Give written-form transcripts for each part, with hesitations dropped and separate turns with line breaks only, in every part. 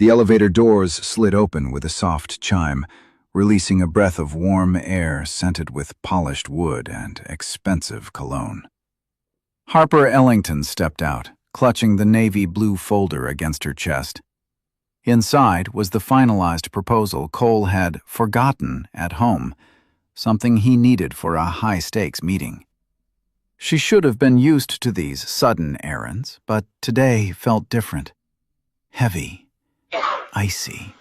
The elevator doors slid open with a soft chime, releasing a breath of warm air scented with polished wood and expensive cologne. Harper Ellington stepped out, clutching the navy blue folder against her chest. Inside was the finalized proposal Cole had forgotten at home, something he needed for a high-stakes meeting. She should have been used to these sudden errands, but today felt different. Heavy. Icy.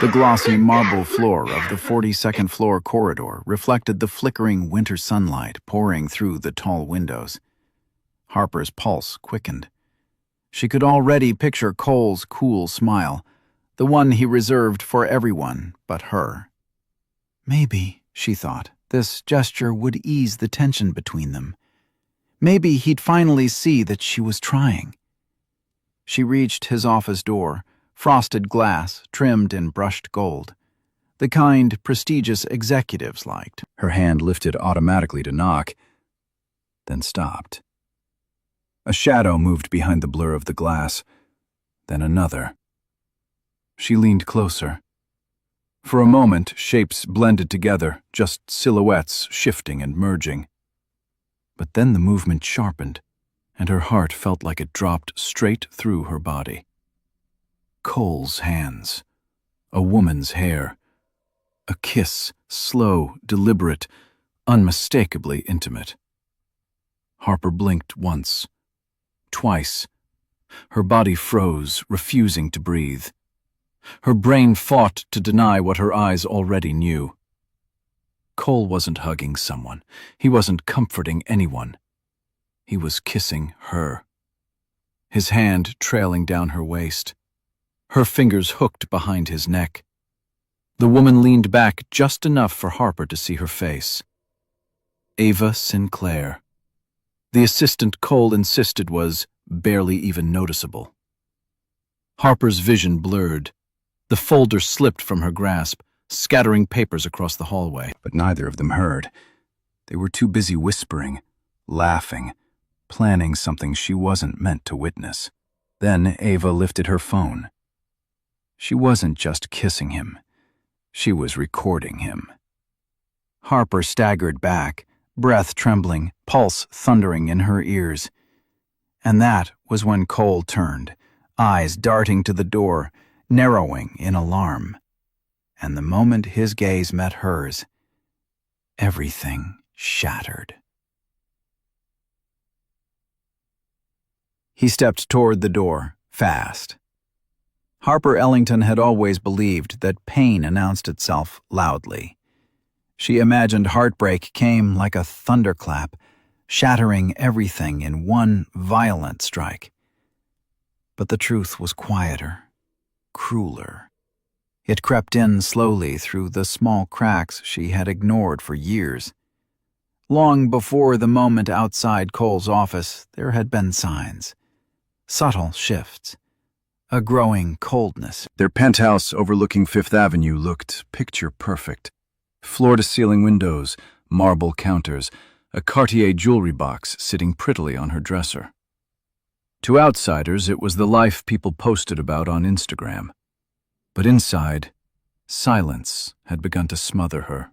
The glossy marble floor of the 42nd floor corridor reflected the flickering winter sunlight pouring through the tall windows. Harper's pulse quickened. She could already picture Cole's cool smile, the one he reserved for everyone but her. Maybe, she thought, this gesture would ease the tension between them. Maybe he'd finally see that she was trying. She reached his office door, frosted glass trimmed in brushed gold, the kind prestigious executives liked. Her hand lifted automatically to knock, then stopped. A shadow moved behind the blur of the glass, then another. She leaned closer. For a moment, shapes blended together, just silhouettes shifting and merging. But then the movement sharpened, and her heart felt like it dropped straight through her body. Cole's hands, a woman's hair, a kiss, slow, deliberate, unmistakably intimate. Harper blinked once. Twice. Her body froze, refusing to breathe. Her brain fought to deny what her eyes already knew. Cole wasn't hugging someone. He wasn't comforting anyone. He was kissing her. His hand trailing down her waist. Her fingers hooked behind his neck. The woman leaned back just enough for Harper to see her face. Ava Sinclair. The assistant Cole insisted was barely even noticeable. Harper's vision blurred. The folder slipped from her grasp, scattering papers across the hallway. But neither of them heard. They were too busy whispering, laughing, planning something she wasn't meant to witness. Then Ava lifted her phone. She wasn't just kissing him. She was recording him. Harper staggered back, breath trembling, pulse thundering in her ears. And that was when Cole turned, eyes darting to the door, narrowing in alarm. And the moment his gaze met hers, everything shattered. He stepped toward the door, fast. Harper Ellington had always believed that pain announced itself loudly. She imagined heartbreak came like a thunderclap, shattering everything in one violent strike. But the truth was quieter, crueler. It crept in slowly through the small cracks she had ignored for years. Long before the moment outside Cole's office, there had been signs. Subtle shifts. A growing coldness. Their penthouse overlooking Fifth Avenue looked picture-perfect. Floor-to-ceiling windows, marble counters, a Cartier jewelry box sitting prettily on her dresser. To outsiders, it was the life people posted about on Instagram. But inside, silence had begun to smother her.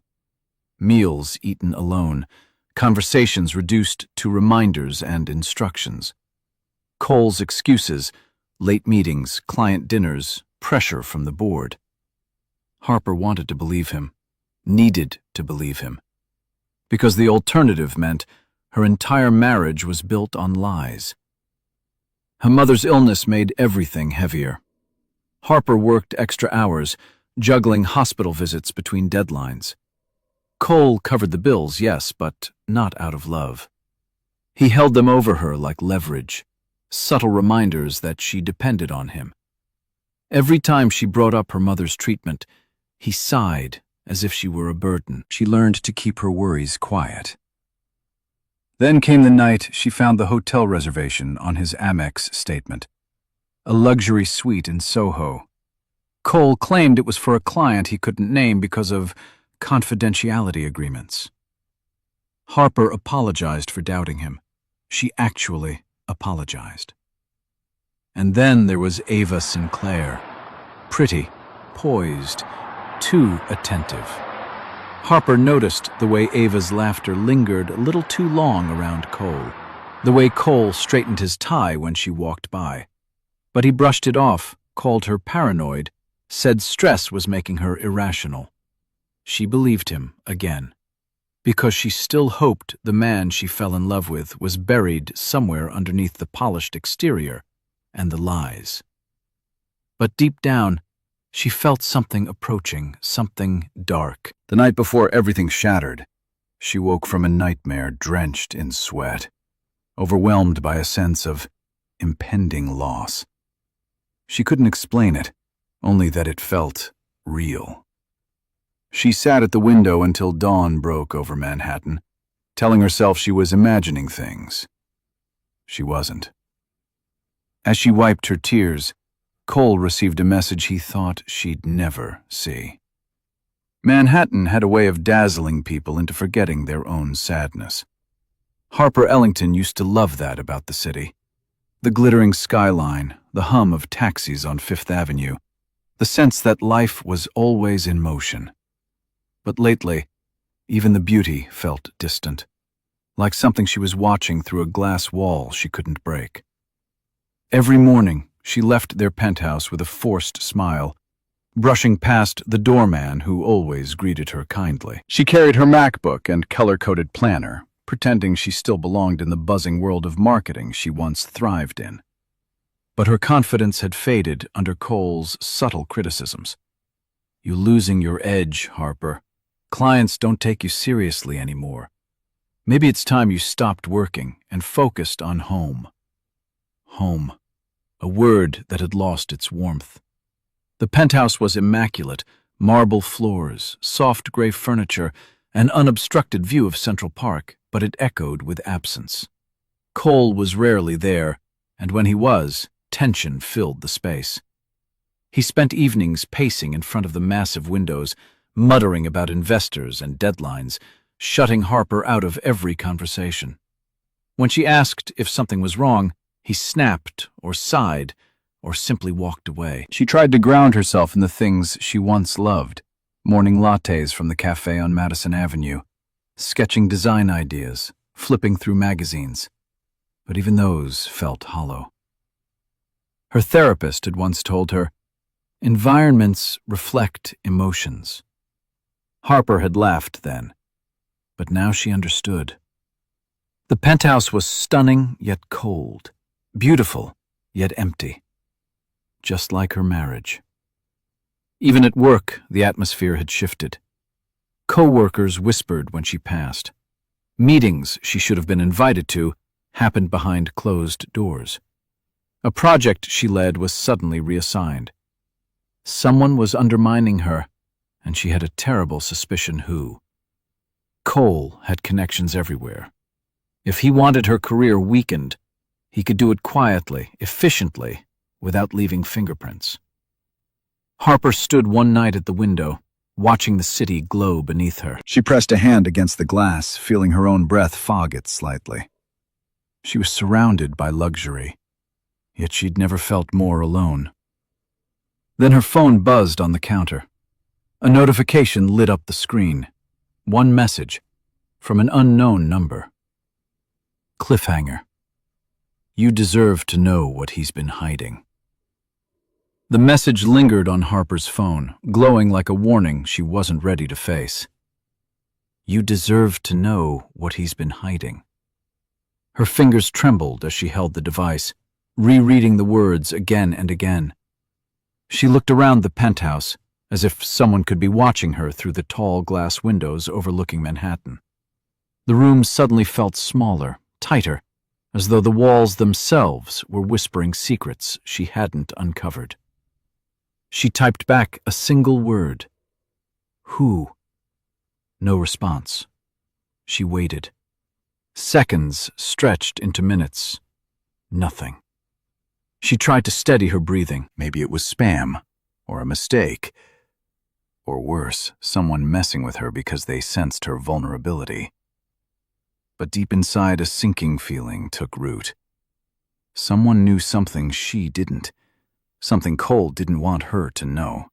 Meals eaten alone, conversations reduced to reminders and instructions. Cole's excuses, late meetings, client dinners, pressure from the board. Harper wanted to believe him, needed to believe him, because the alternative meant her entire marriage was built on lies. Her mother's illness made everything heavier. Harper worked extra hours, juggling hospital visits between deadlines. Cole covered the bills, yes, but not out of love. He held them over her like leverage, subtle reminders that she depended on him. Every time she brought up her mother's treatment, he sighed as if she were a burden. She learned to keep her worries quiet. Then came the night she found the hotel reservation on his Amex statement. A luxury suite in Soho. Cole claimed it was for a client he couldn't name because of confidentiality agreements. Harper apologized for doubting him. She actually apologized. And then there was Ava Sinclair, Pretty, poised, too attentive. Harper noticed the way Ava's laughter lingered a little too long around Cole, the way Cole straightened his tie when she walked by. But he brushed it off, called her paranoid, said stress was making her irrational. She believed him again, because she still hoped the man she fell in love with was buried somewhere underneath the polished exterior and the lies. But deep down, she felt something approaching, something dark. The night before everything shattered, she woke from a nightmare drenched in sweat, overwhelmed by a sense of impending loss. She couldn't explain it, only that it felt real. She sat at the window until dawn broke over Manhattan, telling herself she was imagining things. She wasn't. As she wiped her tears, Cole received a message he thought she'd never see. Manhattan had a way of dazzling people into forgetting their own sadness. Harper Ellington used to love that about the city. The glittering skyline, the hum of taxis on Fifth Avenue, the sense that life was always in motion. But lately, even the beauty felt distant, like something she was watching through a glass wall she couldn't break. Every morning, she left their penthouse with a forced smile, brushing past the doorman who always greeted her kindly. She carried her MacBook and color-coded planner, pretending she still belonged in the buzzing world of marketing she once thrived in. But her confidence had faded under Cole's subtle criticisms. "You're losing your edge, Harper. Clients don't take you seriously anymore. Maybe it's time you stopped working and focused on home." Home. A word that had lost its warmth. The penthouse was immaculate, marble floors, soft gray furniture, an unobstructed view of Central Park, but it echoed with absence. Cole was rarely there, and when he was, tension filled the space. He spent evenings pacing in front of the massive windows, muttering about investors and deadlines, shutting Harper out of every conversation. When she asked if something was wrong, he snapped or sighed or simply walked away. She tried to ground herself in the things she once loved, morning lattes from the cafe on Madison Avenue, sketching design ideas, flipping through magazines. But even those felt hollow. Her therapist had once told her, "Environments reflect emotions." Harper had laughed then, but now she understood. The penthouse was stunning yet cold, beautiful yet empty, just like her marriage. Even at work, the atmosphere had shifted. Co-workers whispered when she passed. Meetings she should have been invited to happened behind closed doors. A project she led was suddenly reassigned. Someone was undermining her, and she had a terrible suspicion who. Cole had connections everywhere. If he wanted her career weakened, he could do it quietly, efficiently, without leaving fingerprints. Harper stood one night at the window, watching the city glow beneath her. She pressed a hand against the glass, feeling her own breath fog it slightly. She was surrounded by luxury, yet she'd never felt more alone. Then her phone buzzed on the counter. A notification lit up the screen. One message, from an unknown number. Cliffhanger. You deserve to know what he's been hiding. The message lingered on Harper's phone, glowing like a warning she wasn't ready to face. You deserve to know what he's been hiding. Her fingers trembled as she held the device, rereading the words again and again. She looked around the penthouse, as if someone could be watching her through the tall glass windows overlooking Manhattan. The room suddenly felt smaller, tighter, as though the walls themselves were whispering secrets she hadn't uncovered. She typed back a single word. Who? No response. She waited. Seconds stretched into minutes. Nothing. She tried to steady her breathing. Maybe it was spam, or a mistake, or worse, someone messing with her because they sensed her vulnerability. But deep inside, a sinking feeling took root. Someone knew something she didn't. something Cole didn't want her to know.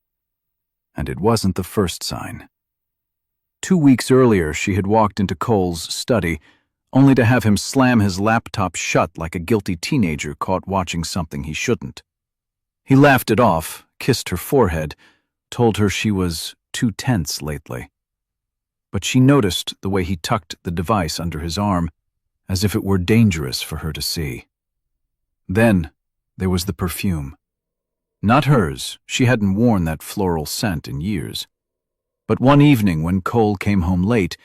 And it wasn't the first sign. 2 weeks earlier, she had walked into Cole's study, only to have him slam his laptop shut like a guilty teenager caught watching something he shouldn't. He laughed it off, kissed her forehead, told her she was too tense lately. But she noticed the way he tucked the device under his arm, as if it were dangerous for her to see. Then there was the perfume. Not hers, she hadn't worn that floral scent in years. But one evening when Cole came home late,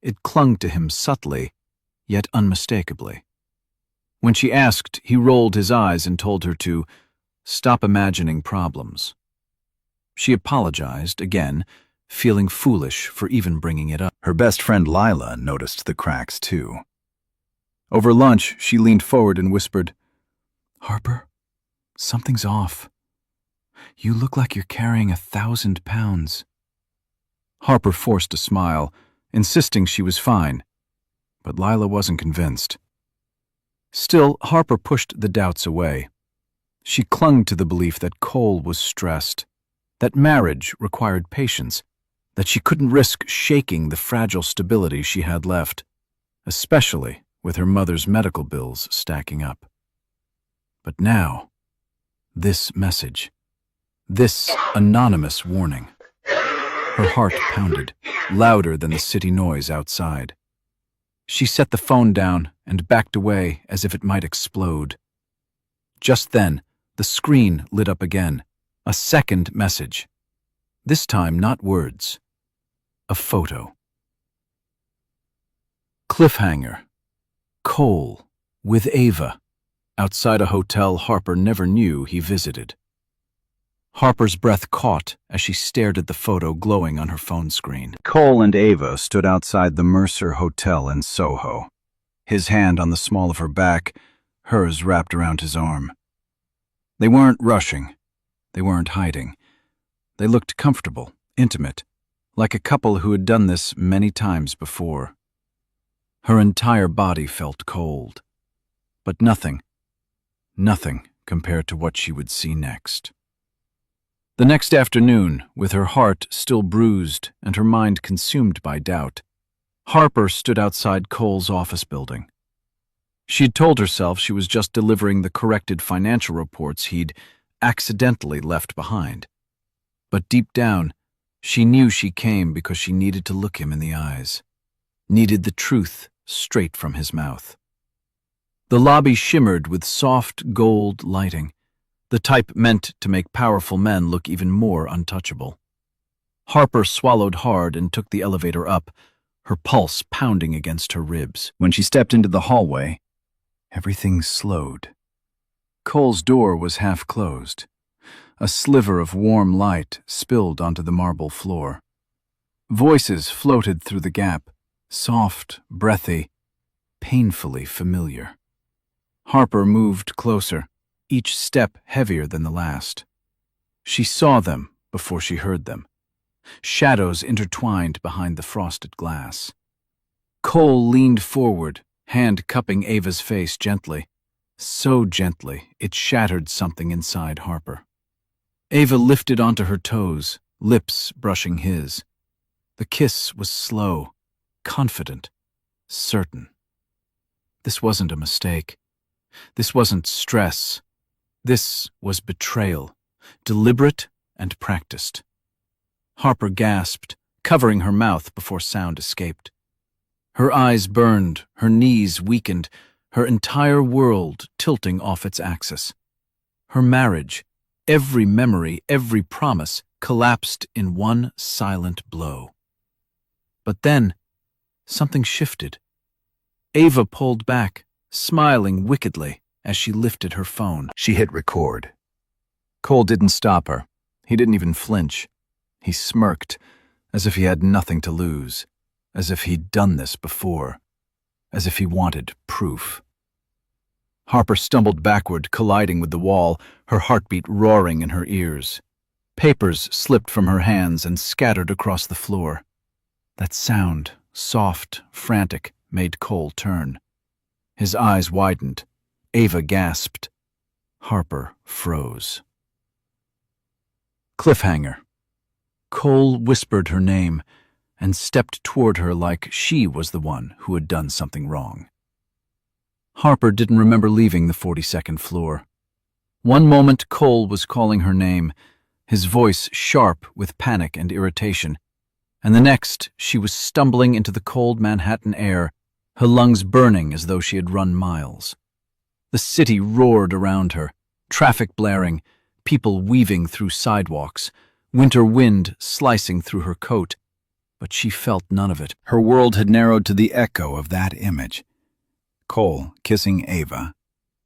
it clung to him subtly, yet unmistakably. When she asked, he rolled his eyes and told her to stop imagining problems. She apologized again, feeling foolish for even bringing it up. Her best friend Lila noticed the cracks too. Over lunch, she leaned forward and whispered, "Harper, something's off. You look like you're carrying 1,000 pounds. Harper forced a smile, insisting she was fine, but Lila wasn't convinced. Still, Harper pushed the doubts away. She clung to the belief that Cole was stressed, that marriage required patience, that she couldn't risk shaking the fragile stability she had left, especially with her mother's medical bills stacking up. But now, this message, this anonymous warning. Her heart pounded, louder than the city noise outside. She set the phone down and backed away as if it might explode. Just then, the screen lit up again, a second message. This time not words, a photo. Cliffhanger. Cole, with Ava, outside a hotel Harper never knew he visited. Harper's breath caught as she stared at the photo glowing on her phone screen. Cole and Ava stood outside the Mercer Hotel in Soho, his hand on the small of her back, hers wrapped around his arm. They weren't rushing. They weren't hiding. They looked comfortable, intimate, like a couple who had done this many times before. Her entire body felt cold, but nothing compared to what she would see next. The next afternoon, with her heart still bruised and her mind consumed by doubt, Harper stood outside Cole's office building. She'd told herself she was just delivering the corrected financial reports he'd accidentally left behind. But deep down, she knew she came because she needed to look him in the eyes, needed the truth straight from his mouth. The lobby shimmered with soft gold lighting, the type meant to make powerful men look even more untouchable. Harper swallowed hard and took the elevator up, her pulse pounding against her ribs. When she stepped into the hallway, everything slowed. Cole's door was half closed. A sliver of warm light spilled onto the marble floor. Voices floated through the gap, soft, breathy, painfully familiar. Harper moved closer, each step heavier than the last. She saw them before she heard them, shadows intertwined behind the frosted glass. Cole leaned forward, hand cupping Ava's face gently, so gently it shattered something inside Harper. Ava lifted onto her toes, lips brushing his. The kiss was slow, confident, certain. This wasn't a mistake. This wasn't stress. This was betrayal, deliberate and practiced. Harper gasped, covering her mouth before sound escaped. Her eyes burned, her knees weakened, her entire world tilting off its axis. Her marriage, every memory, every promise, collapsed in one silent blow. But then, something shifted. Ava pulled back, smiling wickedly as she lifted her phone. She hit record. Cole didn't stop her. He didn't even flinch. He smirked, as if he had nothing to lose, as if he'd done this before, as if he wanted proof. Harper stumbled backward, colliding with the wall, her heartbeat roaring in her ears. Papers slipped from her hands and scattered across the floor. That sound, soft, frantic, made Cole turn. His eyes widened. Ava gasped. Harper froze. Cliffhanger. Cole whispered her name and stepped toward her like she was the one who had done something wrong. Harper didn't remember leaving the 42nd floor. One moment Cole was calling her name, his voice sharp with panic and irritation, and the next she was stumbling into the cold Manhattan air, her lungs burning as though she had run miles. The city roared around her, traffic blaring, people weaving through sidewalks, winter wind slicing through her coat, but she felt none of it. Her world had narrowed to the echo of that image. Cole kissing Ava,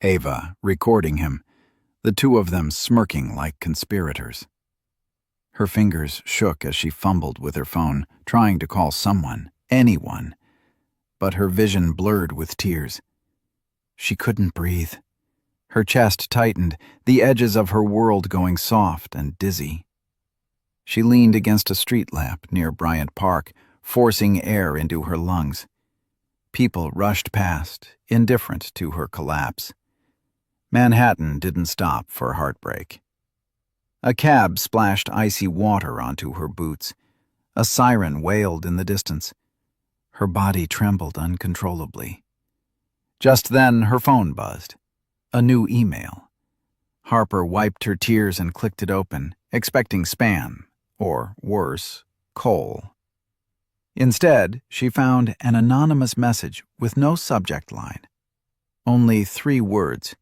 Ava recording him, the two of them smirking like conspirators. Her fingers shook as she fumbled with her phone, trying to call someone, anyone, but her vision blurred with tears. She couldn't breathe. Her chest tightened, the edges of her world going soft and dizzy. She leaned against a street lamp near Bryant Park, forcing air into her lungs. People rushed past, indifferent to her collapse. Manhattan didn't stop for heartbreak. A cab splashed icy water onto her boots. A siren wailed in the distance. Her body trembled uncontrollably. Just then, her phone buzzed. A new email. Harper wiped her tears and clicked it open, expecting spam, or worse, Cole. Instead, she found an anonymous message with no subject line. Only 3 words.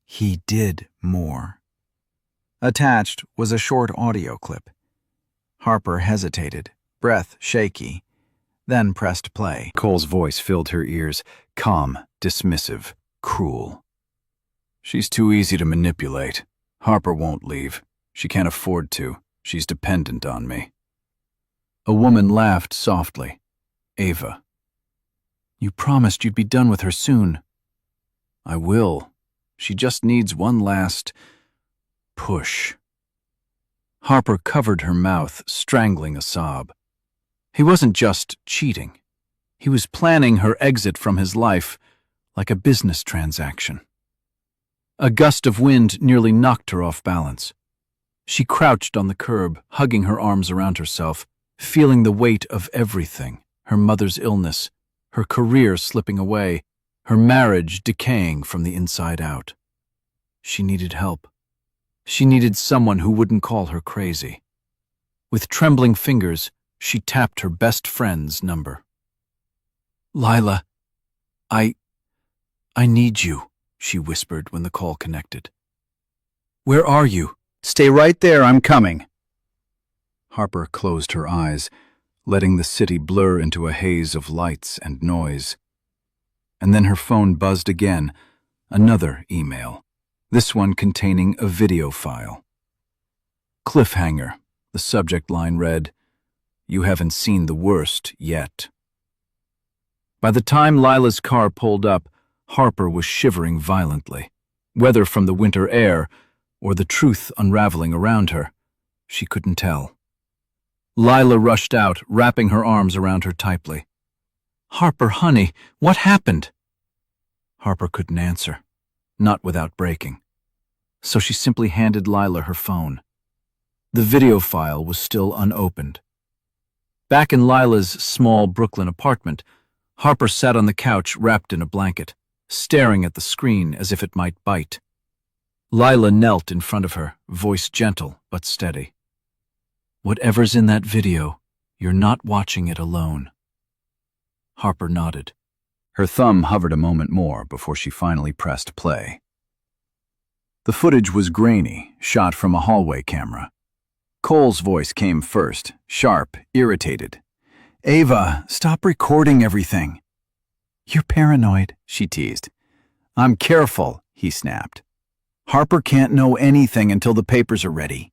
He did more. Attached was a short audio clip. Harper hesitated, breath shaky, then pressed play. Cole's voice filled her ears, calm, dismissive, cruel. She's too easy to manipulate. Harper won't leave. She can't afford to. She's dependent on me. A woman laughed softly. Ava. You promised you'd be done with her soon. I will. She just needs one last push. Harper covered her mouth, strangling a sob. He wasn't just cheating. He was planning her exit from his life like a business transaction. A gust of wind nearly knocked her off balance. She crouched on the curb, hugging her arms around herself, feeling the weight of everything, her mother's illness, her career slipping away, her marriage decaying from the inside out. She needed help. She needed someone who wouldn't call her crazy. With trembling fingers, she tapped her best friend's number. Lila, I need you, she whispered when the call connected. Where are you? Stay right there, I'm coming. Harper closed her eyes, letting the city blur into a haze of lights and noise. And then her phone buzzed again, another email, this one containing a video file. Cliffhanger, the subject line read, You haven't seen the worst yet. By the time Lila's car pulled up, Harper was shivering violently, whether from the winter air or the truth unraveling around her. She couldn't tell. Lila rushed out, wrapping her arms around her tightly. Harper, honey, what happened? Harper couldn't answer, not without breaking. So she simply handed Lila her phone. The video file was still unopened. Back in Lila's small Brooklyn apartment, Harper sat on the couch wrapped in a blanket, staring at the screen as if it might bite. Lila knelt in front of her, voice gentle but steady. Whatever's in that video, you're not watching it alone. Harper nodded. Her thumb hovered a moment more before she finally pressed play. The footage was grainy, shot from a hallway camera. Cole's voice came first, sharp, irritated. Ava, stop recording everything. You're paranoid, she teased. I'm careful, he snapped. Harper can't know anything until the papers are ready.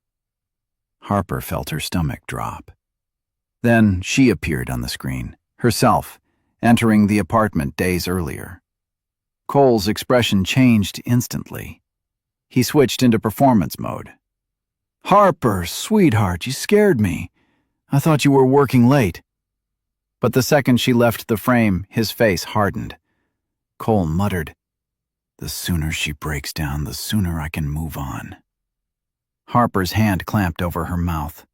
Harper felt her stomach drop. Then she appeared on the screen, herself, entering the apartment days earlier. Cole's expression changed instantly. He switched into performance mode. Harper, sweetheart, you scared me. I thought you were working late. But the second she left the frame, his face hardened. Cole muttered, The sooner she breaks down, the sooner I can move on. Harper's hand clamped over her mouth.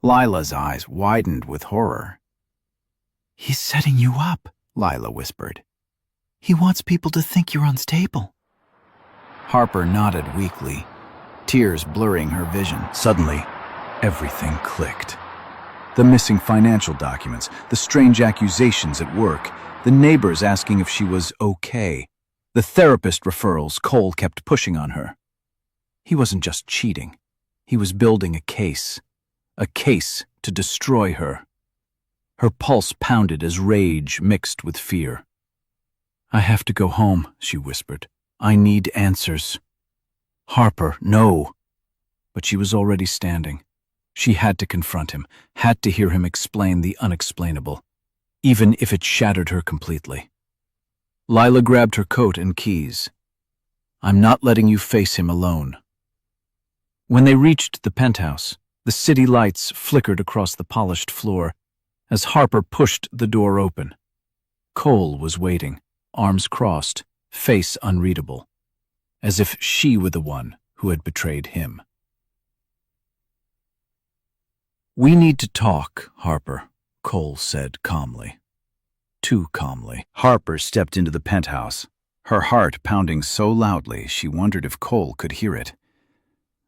Lila's eyes widened with horror.
"He's setting you up,"
Lila whispered.
"He wants people to think you're unstable."
Harper nodded weakly, tears blurring her vision. Suddenly, everything clicked. The missing financial documents, the strange accusations at work, the neighbors asking if she was okay, the therapist referrals Cole kept pushing on her. He wasn't just cheating. He was building a case to destroy her. Her pulse pounded as rage mixed with fear. "I have to go home," she whispered. "I need answers." "Harper, no." But she was already standing. She had to confront him, had to hear him explain the unexplainable, even if it shattered her completely. Lila grabbed her coat and keys. "I'm not letting you face him alone." When they reached the penthouse, the city lights flickered across the polished floor as Harper pushed the door open. Cole was waiting, arms crossed, face unreadable, as if she were the one who had betrayed him. "We need to talk, Harper," Cole said calmly. Too calmly. Harper stepped into the penthouse, her heart pounding so loudly she wondered if Cole could hear it.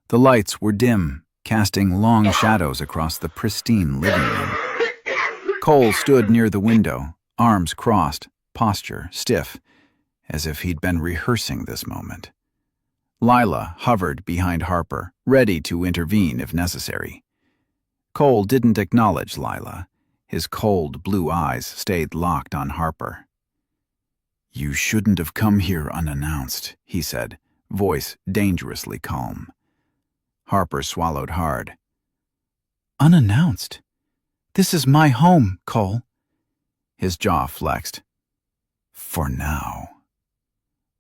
The lights were dim, casting long shadows across the pristine living room. Cole stood near the window, arms crossed, posture stiff, as if he'd been rehearsing this moment. Lila hovered behind Harper, ready to intervene if necessary. Cole didn't acknowledge Lila. His cold blue eyes stayed locked on Harper. "You shouldn't have come here unannounced," he said, voice dangerously calm. Harper swallowed hard. "Unannounced? This is my home, Cole." His jaw flexed. "For now."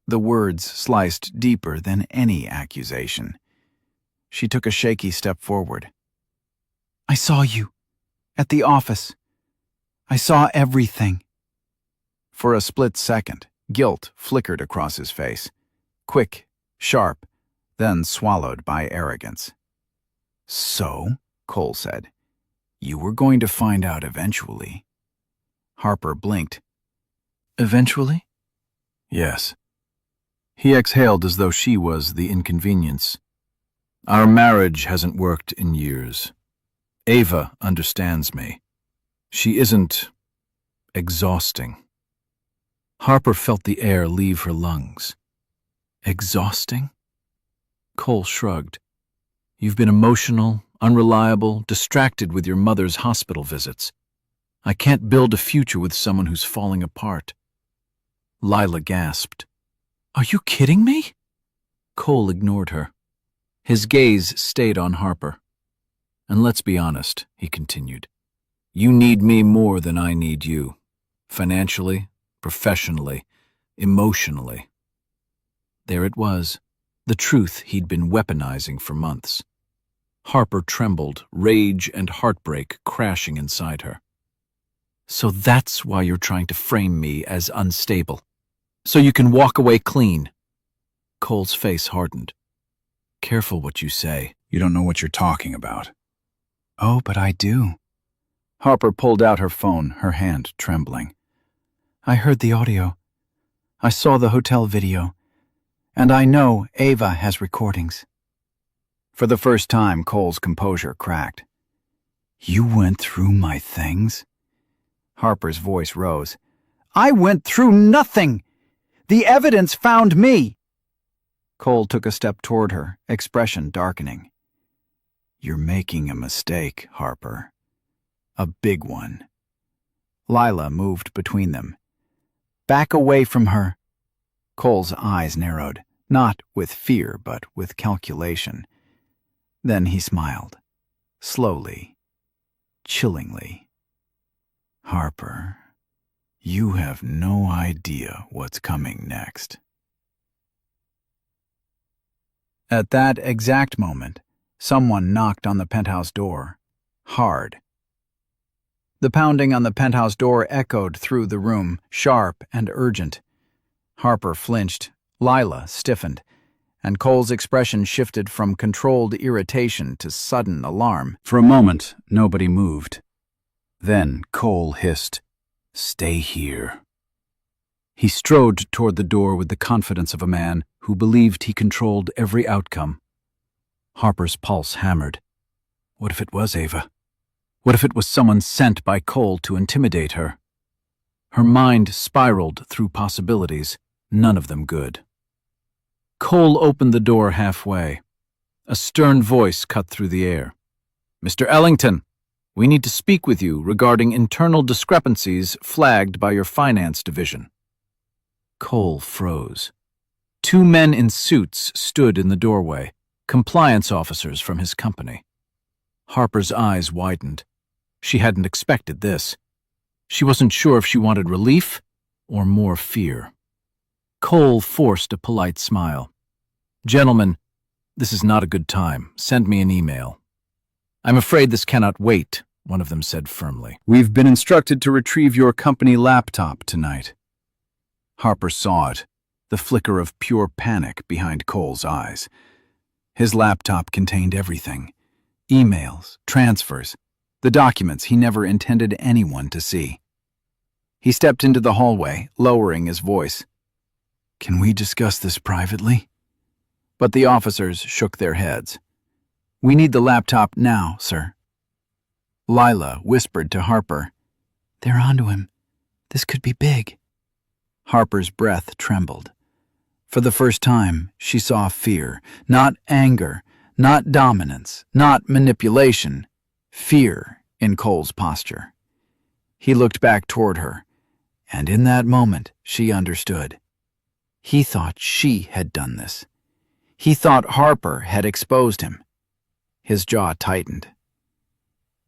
The words sliced deeper than any accusation. She took a shaky step forward. "I saw you. At the office. I saw everything." For a split second, guilt flickered across his face. Quick, sharp, then swallowed by arrogance. "So," Cole said, "you were going to find out eventually." Harper blinked. "Eventually?" "Yes." He exhaled as though she was the inconvenience. "Our marriage hasn't worked in years. Ava understands me. She isn't exhausting." Harper felt the air leave her lungs. "Exhausting?" Cole shrugged. "You've been emotional, unreliable, distracted with your mother's hospital visits. I can't build a future with someone who's falling apart." Lila gasped. "Are you kidding me?" Cole ignored her. His gaze stayed on Harper. "And let's be honest," he continued. "You need me more than I need you. Financially, professionally, emotionally." There it was, the truth he'd been weaponizing for months. Harper trembled, rage and heartbreak crashing inside her. "So that's why you're trying to frame me as unstable? So you can walk away clean?" Cole's face hardened. "Careful what you say. You don't know what you're talking about." "Oh, but I do." Harper pulled out her phone, her hand trembling. "I heard the audio. I saw the hotel video. And I know Ava has recordings." For the first time, Cole's composure cracked. "You went through my things?" Harper's voice rose. "I went through nothing! The evidence found me!" Cole took a step toward her, expression darkening. "You're making a mistake, Harper. A big one." Lila moved between them. "Back away from her." Cole's eyes narrowed, not with fear but with calculation. Then he smiled, slowly, chillingly. "Harper, you have no idea what's coming next." At that exact moment, someone knocked on the penthouse door, hard. The pounding on the penthouse door echoed through the room, sharp and urgent. Harper flinched, Lila stiffened, and Cole's expression shifted from controlled irritation to sudden alarm.
For a moment, nobody moved. Then Cole hissed, "Stay here." He strode toward the door with the confidence of a man who believed he controlled every outcome. Harper's pulse hammered. What if it was Ava? What if it was someone sent by Cole to intimidate her? Her mind spiraled through possibilities, none of them good. Cole opened the door halfway. A stern voice cut through the air. "Mr. Ellington, we need to speak with you regarding internal discrepancies flagged by your finance division." Cole froze. Two men in suits stood in the doorway, compliance officers from his company. Harper's eyes widened. She hadn't expected this. She wasn't sure if she wanted relief or more fear. Cole forced a polite smile. "Gentlemen, this is not a good time. Send me an email." "I'm afraid this cannot wait," one of them said firmly. "We've been instructed to retrieve your company laptop tonight." Harper saw it, the flicker of pure panic behind Cole's eyes. His laptop contained everything. Emails, transfers, the documents he never intended anyone to see. He stepped into the hallway, lowering his voice. "Can we discuss this privately?" But the officers shook their heads. "We need the laptop now, sir." Lila whispered to Harper.
They're onto him. This could be big.
Harper's breath trembled. For the first time, she saw fear, not anger, not dominance, not manipulation, fear in Cole's posture. He looked back toward her, and in that moment, she understood. He thought she had done this. He thought Harper had exposed him. His jaw tightened.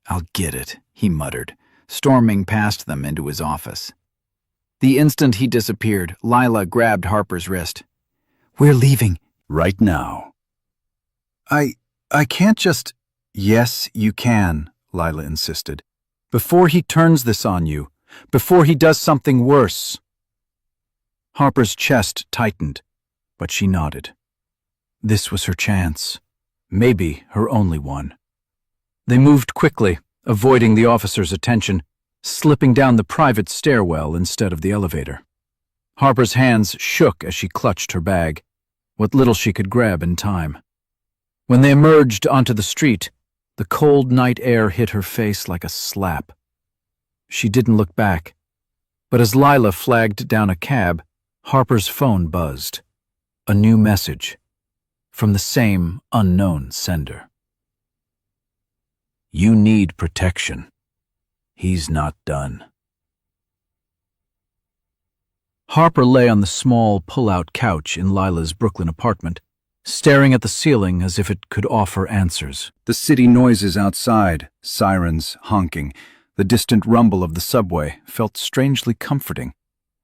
"I'll get it," he muttered, storming past them into his office. The instant he disappeared, Lila grabbed Harper's wrist. "We're leaving."
"Right now."
I can't just—" "Yes, you can," Lila insisted. "Before he turns this on you, before he does something worse." Harper's chest tightened, but she nodded. This was her chance, maybe her only one. They moved quickly, avoiding the officer's attention, slipping down the private stairwell instead of the elevator. Harper's hands shook as she clutched her bag, what little she could grab in time. When they emerged onto the street, the cold night air hit her face like a slap. She didn't look back, but as Lila flagged down a cab, Harper's phone buzzed. A new message from the same unknown sender. "You need protection. He's not done." Harper lay on the small pull-out couch in Lila's Brooklyn apartment, staring at the ceiling as if it could offer answers. The city noises outside, sirens honking, the distant rumble of the subway felt strangely comforting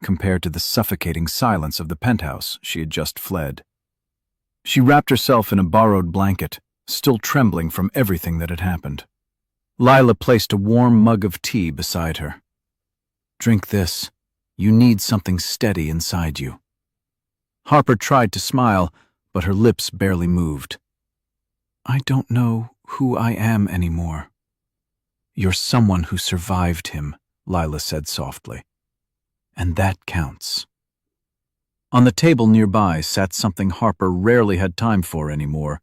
compared to the suffocating silence of the penthouse she had just fled. She wrapped herself in a borrowed blanket, still trembling from everything that had happened. Lila placed a warm mug of tea beside her. "Drink this. You need something steady inside you." Harper tried to smile, but her lips barely moved. "I don't know who I am anymore." "You're someone who survived him," Lila said softly. "And that counts." On the table nearby sat something Harper rarely had time for anymore.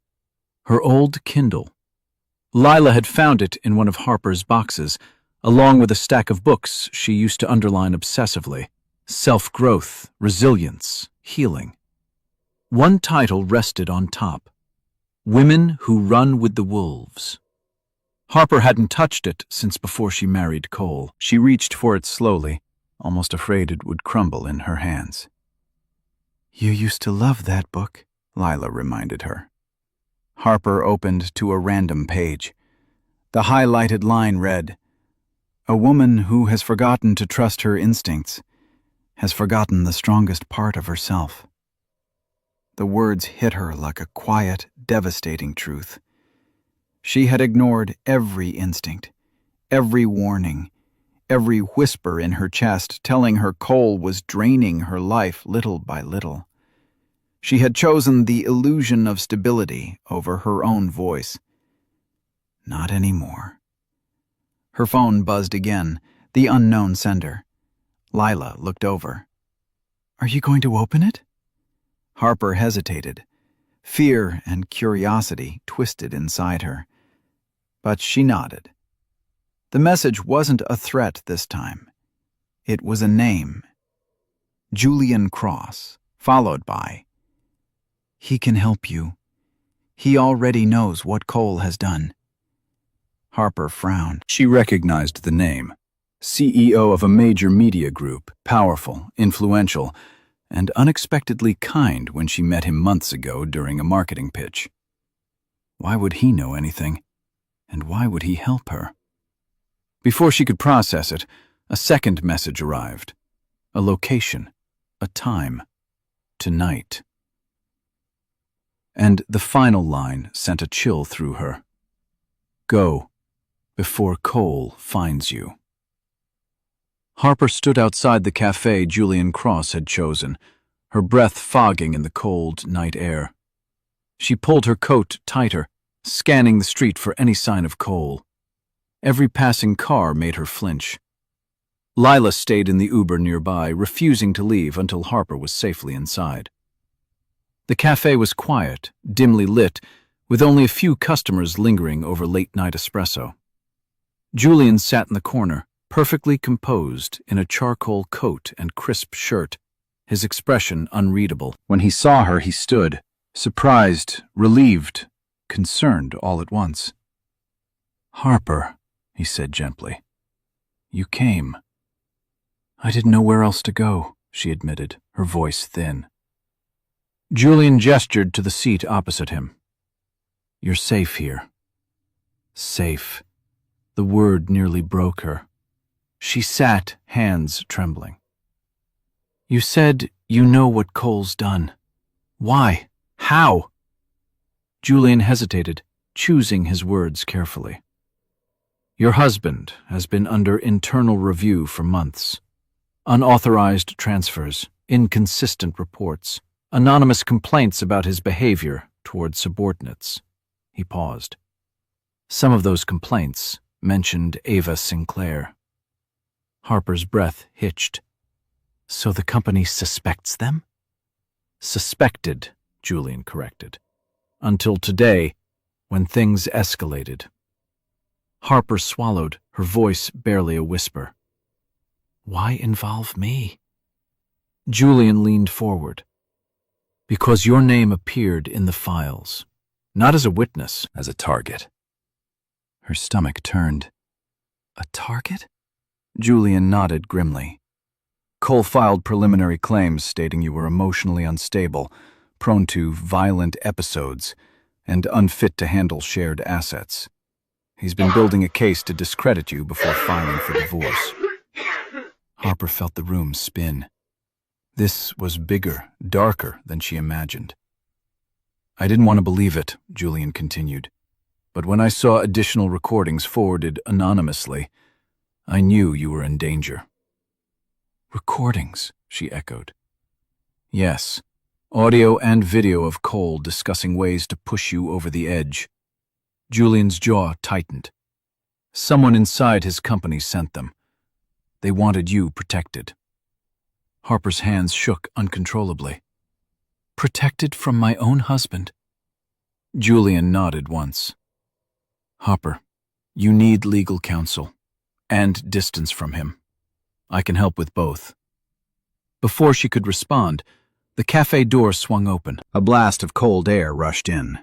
Her old Kindle. Lila had found it in one of Harper's boxes, along with a stack of books she used to underline obsessively. Self-growth, resilience, healing. One title rested on top. Women Who Run with the Wolves. Harper hadn't touched it since before she married Cole. She reached for it slowly, almost afraid it would crumble in her hands. "You used to love that book," Lila reminded her. Harper opened to a random page. The highlighted line read, "A woman who has forgotten to trust her instincts has forgotten the strongest part of herself." The words hit her like a quiet, devastating truth. She had ignored every instinct, every warning, every whisper in her chest telling her Cole was draining her life little by little. She had chosen the illusion of stability over her own voice. Not anymore. Her phone buzzed again, the unknown sender. Lila looked over. "Are you going to open it?" Harper hesitated. Fear and curiosity twisted inside her. But she nodded. The message wasn't a threat this time. It was a name. Julian Cross, followed by, "He can help you. He already knows what Cole has done." Harper frowned. She recognized the name. CEO of a major media group, powerful, influential, and unexpectedly kind when she met him months ago during a marketing pitch. Why would he know anything? And why would he help her? Before she could process it, a second message arrived. A location, a time, tonight. And the final line sent a chill through her. "Go, before Cole finds you." Harper stood outside the cafe Julian Cross had chosen, her breath fogging in the cold night air. She pulled her coat tighter, scanning the street for any sign of Cole. Every passing car made her flinch. Lila stayed in the Uber nearby, refusing to leave until Harper was safely inside. The cafe was quiet, dimly lit, with only a few customers lingering over late-night espresso. Julian sat in the corner, perfectly composed in a charcoal coat and crisp shirt, his expression unreadable. When he saw her, he stood, surprised, relieved, concerned all at once. "Harper," he said gently, "you came." "I didn't know where else to go," she admitted, her voice thin. Julian gestured to the seat opposite him. "You're safe here." Safe. The word nearly broke her. She sat, hands trembling. "You said you know what Cole's done. Why? How?" Julian hesitated, choosing his words carefully. "Your husband has been under internal review for months. Unauthorized transfers, inconsistent reports, anonymous complaints about his behavior toward subordinates." He paused. Some of those complaints mentioned Ava Sinclair. Harper's breath hitched. "So the company suspects them?" "Suspected," Julian corrected. "Until today, when things escalated." Harper swallowed, her voice barely a whisper. "Why involve me?" Julian leaned forward. "Because your name appeared in the files, not as a witness, as a target." Her stomach turned. "A target?" Julian nodded grimly. "Cole filed preliminary claims stating you were emotionally unstable, prone to violent episodes, and unfit to handle shared assets. He's been building a case to discredit you before filing for divorce." Harper felt the room spin. This was bigger, darker than she imagined. "I didn't want to believe it," Julian continued, "but when I saw additional recordings forwarded anonymously, I knew you were in danger." "Recordings?" she echoed. "Yes, audio and video of Cole discussing ways to push you over the edge." Julian's jaw tightened. "Someone inside his company sent them. They wanted you protected." Harper's hands shook uncontrollably. "Protected from my own husband?" Julian nodded once. "Harper, you need legal counsel and distance from him. I can help with both." Before she could respond, the cafe door swung open. A blast of cold air rushed in.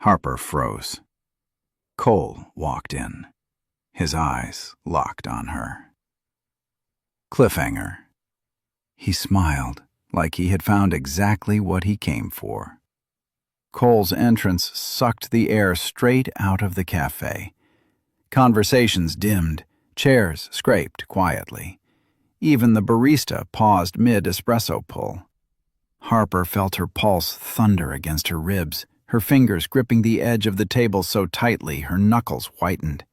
Harper froze. Cole walked in, his eyes locked on her. Cliffhanger. He smiled, like he had found exactly what he came for. Cole's entrance sucked the air straight out of the cafe. Conversations dimmed, chairs scraped quietly. Even the barista paused mid-espresso pull. Harper felt her pulse thunder against her ribs, her fingers gripping the edge of the table so tightly her knuckles whitened.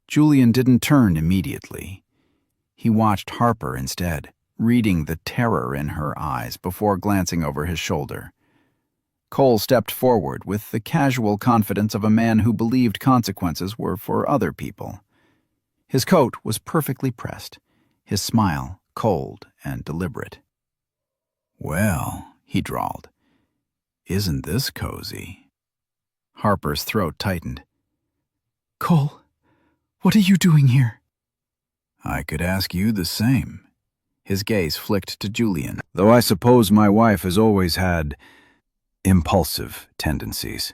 Julian didn't turn immediately. He watched Harper instead, reading the terror in her eyes before glancing over his shoulder. Cole stepped forward with the casual confidence of a man who believed consequences were for other people. His coat was perfectly pressed, his smile cold and deliberate. "Well," he drawled, "isn't this cozy?" Harper's throat tightened.
Cole, what are you doing here?
"I could ask you the same." His gaze flicked to Julian. "Though I suppose my wife has always had impulsive tendencies."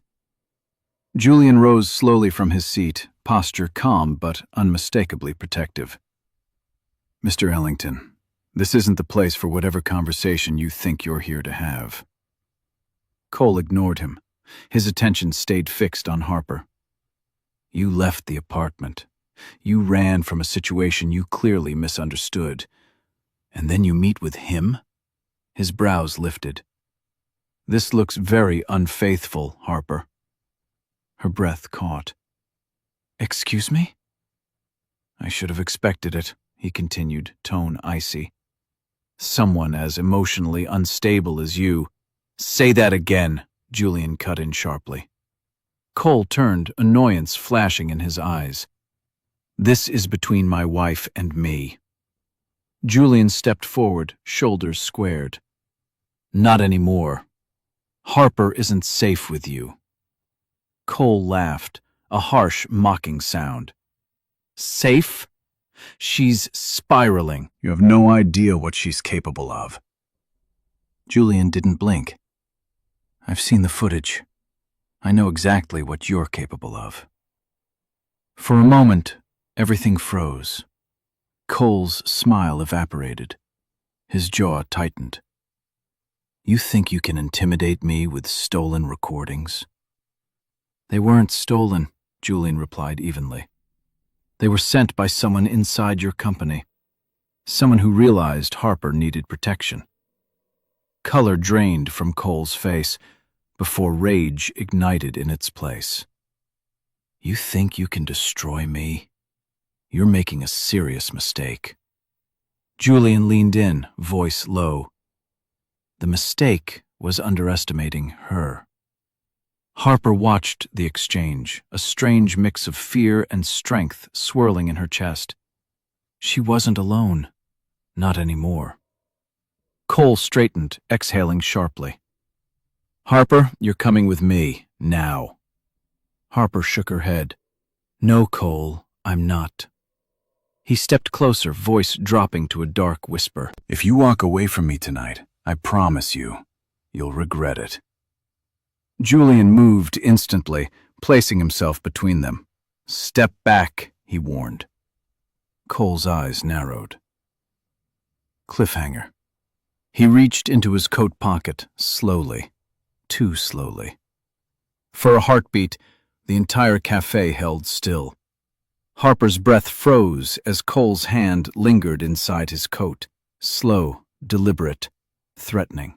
Julian rose slowly from his seat, posture calm but unmistakably protective. "Mr. Ellington, this isn't the place for whatever conversation you think you're here to have." Cole ignored him. His attention stayed fixed on Harper. "You left the apartment. You ran from a situation you clearly misunderstood. And then you meet with him?" His brows lifted. "This looks very unfaithful, Harper." Her breath caught. "Excuse me?" "I should have expected it," he continued, tone icy. "Someone as emotionally unstable as you." "Say that again," Julian cut in sharply. Cole turned, annoyance flashing in his eyes. "This is between my wife and me." Julian stepped forward, shoulders squared. "Not anymore. Harper isn't safe with you." Cole laughed, a harsh, mocking sound. "Safe? She's spiraling." "You have no idea what she's capable of." Julian didn't blink. "I've seen the footage. I know exactly what you're capable of." For a moment, everything froze. Cole's smile evaporated. His jaw tightened. "You think you can intimidate me with stolen recordings?" "They weren't stolen," Julian replied evenly. "They were sent by someone inside your company. Someone who realized Harper needed protection." Color drained from Cole's face before rage ignited in its place. "You think you can destroy me? You're making a serious mistake." Julian leaned in, voice low. The mistake was underestimating her. Harper watched the exchange, a strange mix of fear and strength swirling in her chest. She wasn't alone. Not anymore. Cole straightened, exhaling sharply. "Harper, you're coming with me, now." Harper shook her head. "No, Cole, I'm not." He stepped closer, voice dropping to a dark whisper. "If you walk away from me tonight, I promise you, you'll regret it." Julian moved instantly, placing himself between them. "Step back," he warned. Cole's eyes narrowed. Cliffhanger. He reached into his coat pocket, slowly, too slowly. For a heartbeat, the entire cafe held still. Harper's breath froze as Cole's hand lingered inside his coat, slow, deliberate, threatening.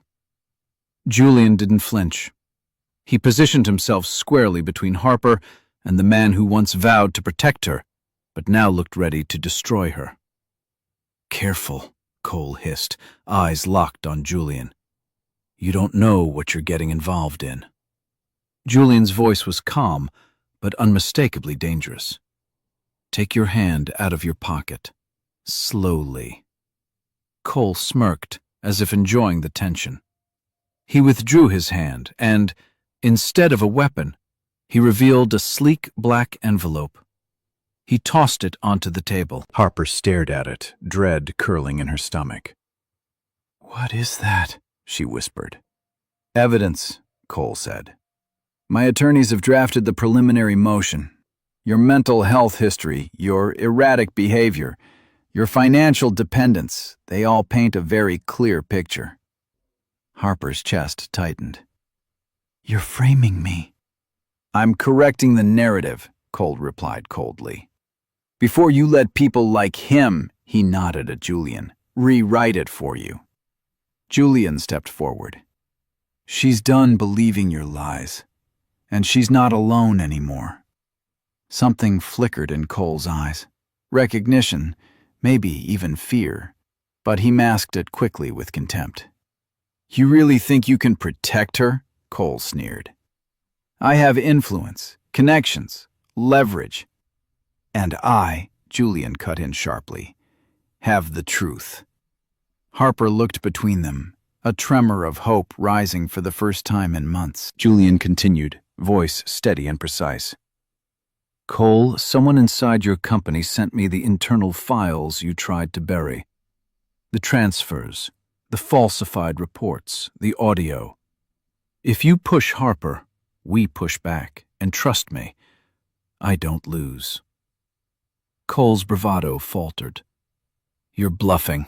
Julian didn't flinch. He positioned himself squarely between Harper and the man who once vowed to protect her, but now looked ready to destroy her. "Careful," Cole hissed, eyes locked on Julian. "You don't know what you're getting involved in." Julian's voice was calm, but unmistakably dangerous. "Take your hand out of your pocket. Slowly." Cole smirked, as if enjoying the tension. He withdrew his hand and, instead of a weapon, he revealed a sleek black envelope. He tossed it onto the table. Harper stared at it, dread curling in her stomach. "What is that?" she whispered. "Evidence," Cole said. "My attorneys have drafted the preliminary motion. Your mental health history, your erratic behavior, your financial dependence, they all paint a very clear picture." Harper's chest tightened. "You're framing me." "I'm correcting the narrative," Cole replied coldly. "Before you let people like him," he nodded at Julian, "rewrite it for you." Julian stepped forward. "She's done believing your lies, and she's not alone anymore." Something flickered in Cole's eyes. Recognition, maybe even fear. but he masked it quickly with contempt. You really think you can protect her? Cole sneered. I have influence, connections, leverage. And I, Julian cut in sharply, have the truth. Harper looked between them, a tremor of hope rising for the first time in months. Julian continued, voice steady and precise. Cole, someone inside your company sent me the internal files you tried to bury. The transfers, the falsified reports, the audio. If you push Harper, we push back, and trust me, I don't lose. Cole's bravado faltered. You're bluffing.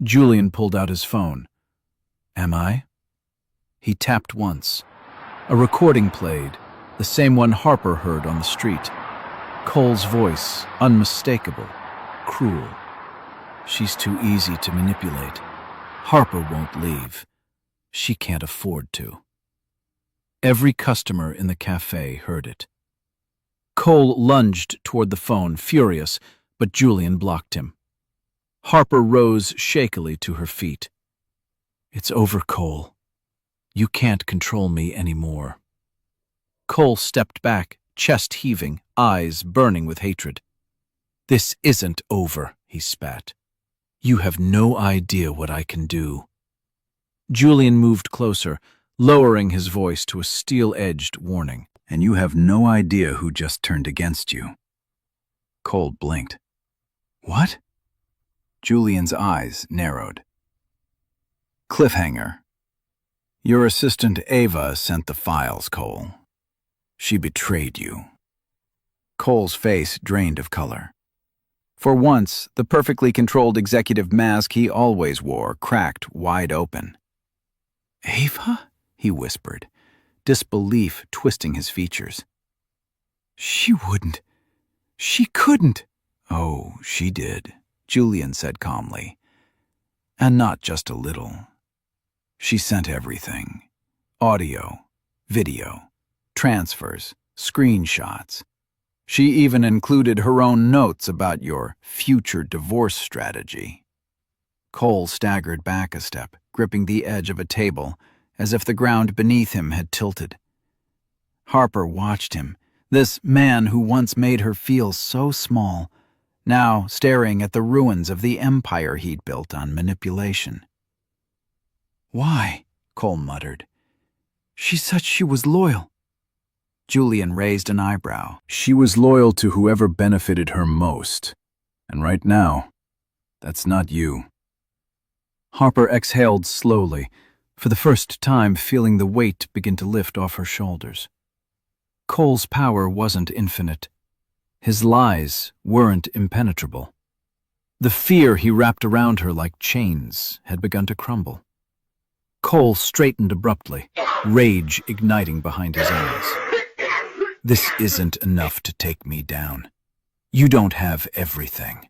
Julian pulled out his phone. Am I? He tapped once. A recording played, the same one Harper heard on the street. Cole's voice, unmistakable, cruel. She's too easy to manipulate. Harper won't leave. She can't afford to. Every customer in the cafe heard it. Cole lunged toward the phone, furious, but Julian blocked him. Harper rose shakily to her feet. It's over, Cole. You can't control me anymore. Cole stepped back, chest heaving, eyes burning with hatred. This isn't over, he spat. You have no idea what I can do. Julian moved closer, lowering his voice to a steel-edged warning. And you have no idea who just turned against you. Cole blinked. What? Julian's eyes narrowed. Cliffhanger. Your assistant Ava sent the files, Cole. She betrayed you. Cole's face drained of color. For once, the perfectly controlled executive mask he always wore cracked wide open. Ava? He whispered, disbelief twisting his features. She wouldn't. She couldn't. Oh, she did, Julian said calmly. And not just a little. She sent everything. Audio, video, transfers, screenshots. She even included her own notes about your future divorce strategy. Cole staggered back a step, gripping the edge of a table, as if the ground beneath him had tilted. Harper watched him, this man who once made her feel so small, now staring at the ruins of the empire he'd built on manipulation. Why? Cole muttered. She said she was loyal. Julian raised an eyebrow. She was loyal to whoever benefited her most. And right now, that's not you. Harper exhaled slowly, for the first time feeling the weight begin to lift off her shoulders. Cole's power wasn't infinite. His lies weren't impenetrable. The fear he wrapped around her like chains had begun to crumble. Cole straightened abruptly, rage igniting behind his eyes. This isn't enough to take me down. You don't have everything.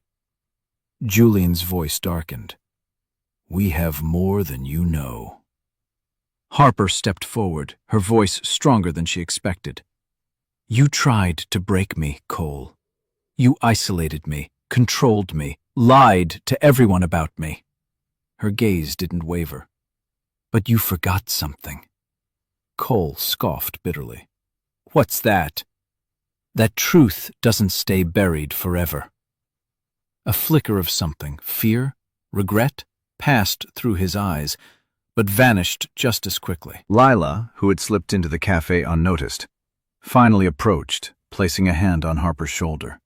Julian's voice darkened. We have more than you know. Harper stepped forward, her voice stronger than she expected. You tried to break me, Cole. You isolated me, controlled me, lied to everyone about me. Her gaze didn't waver. But you forgot something. Cole scoffed bitterly. What's that? That truth doesn't stay buried forever. A flicker of something, fear, regret, passed through his eyes, but vanished just as quickly. Lila, who had slipped into the cafe unnoticed, finally approached, placing a hand on Harper's shoulder.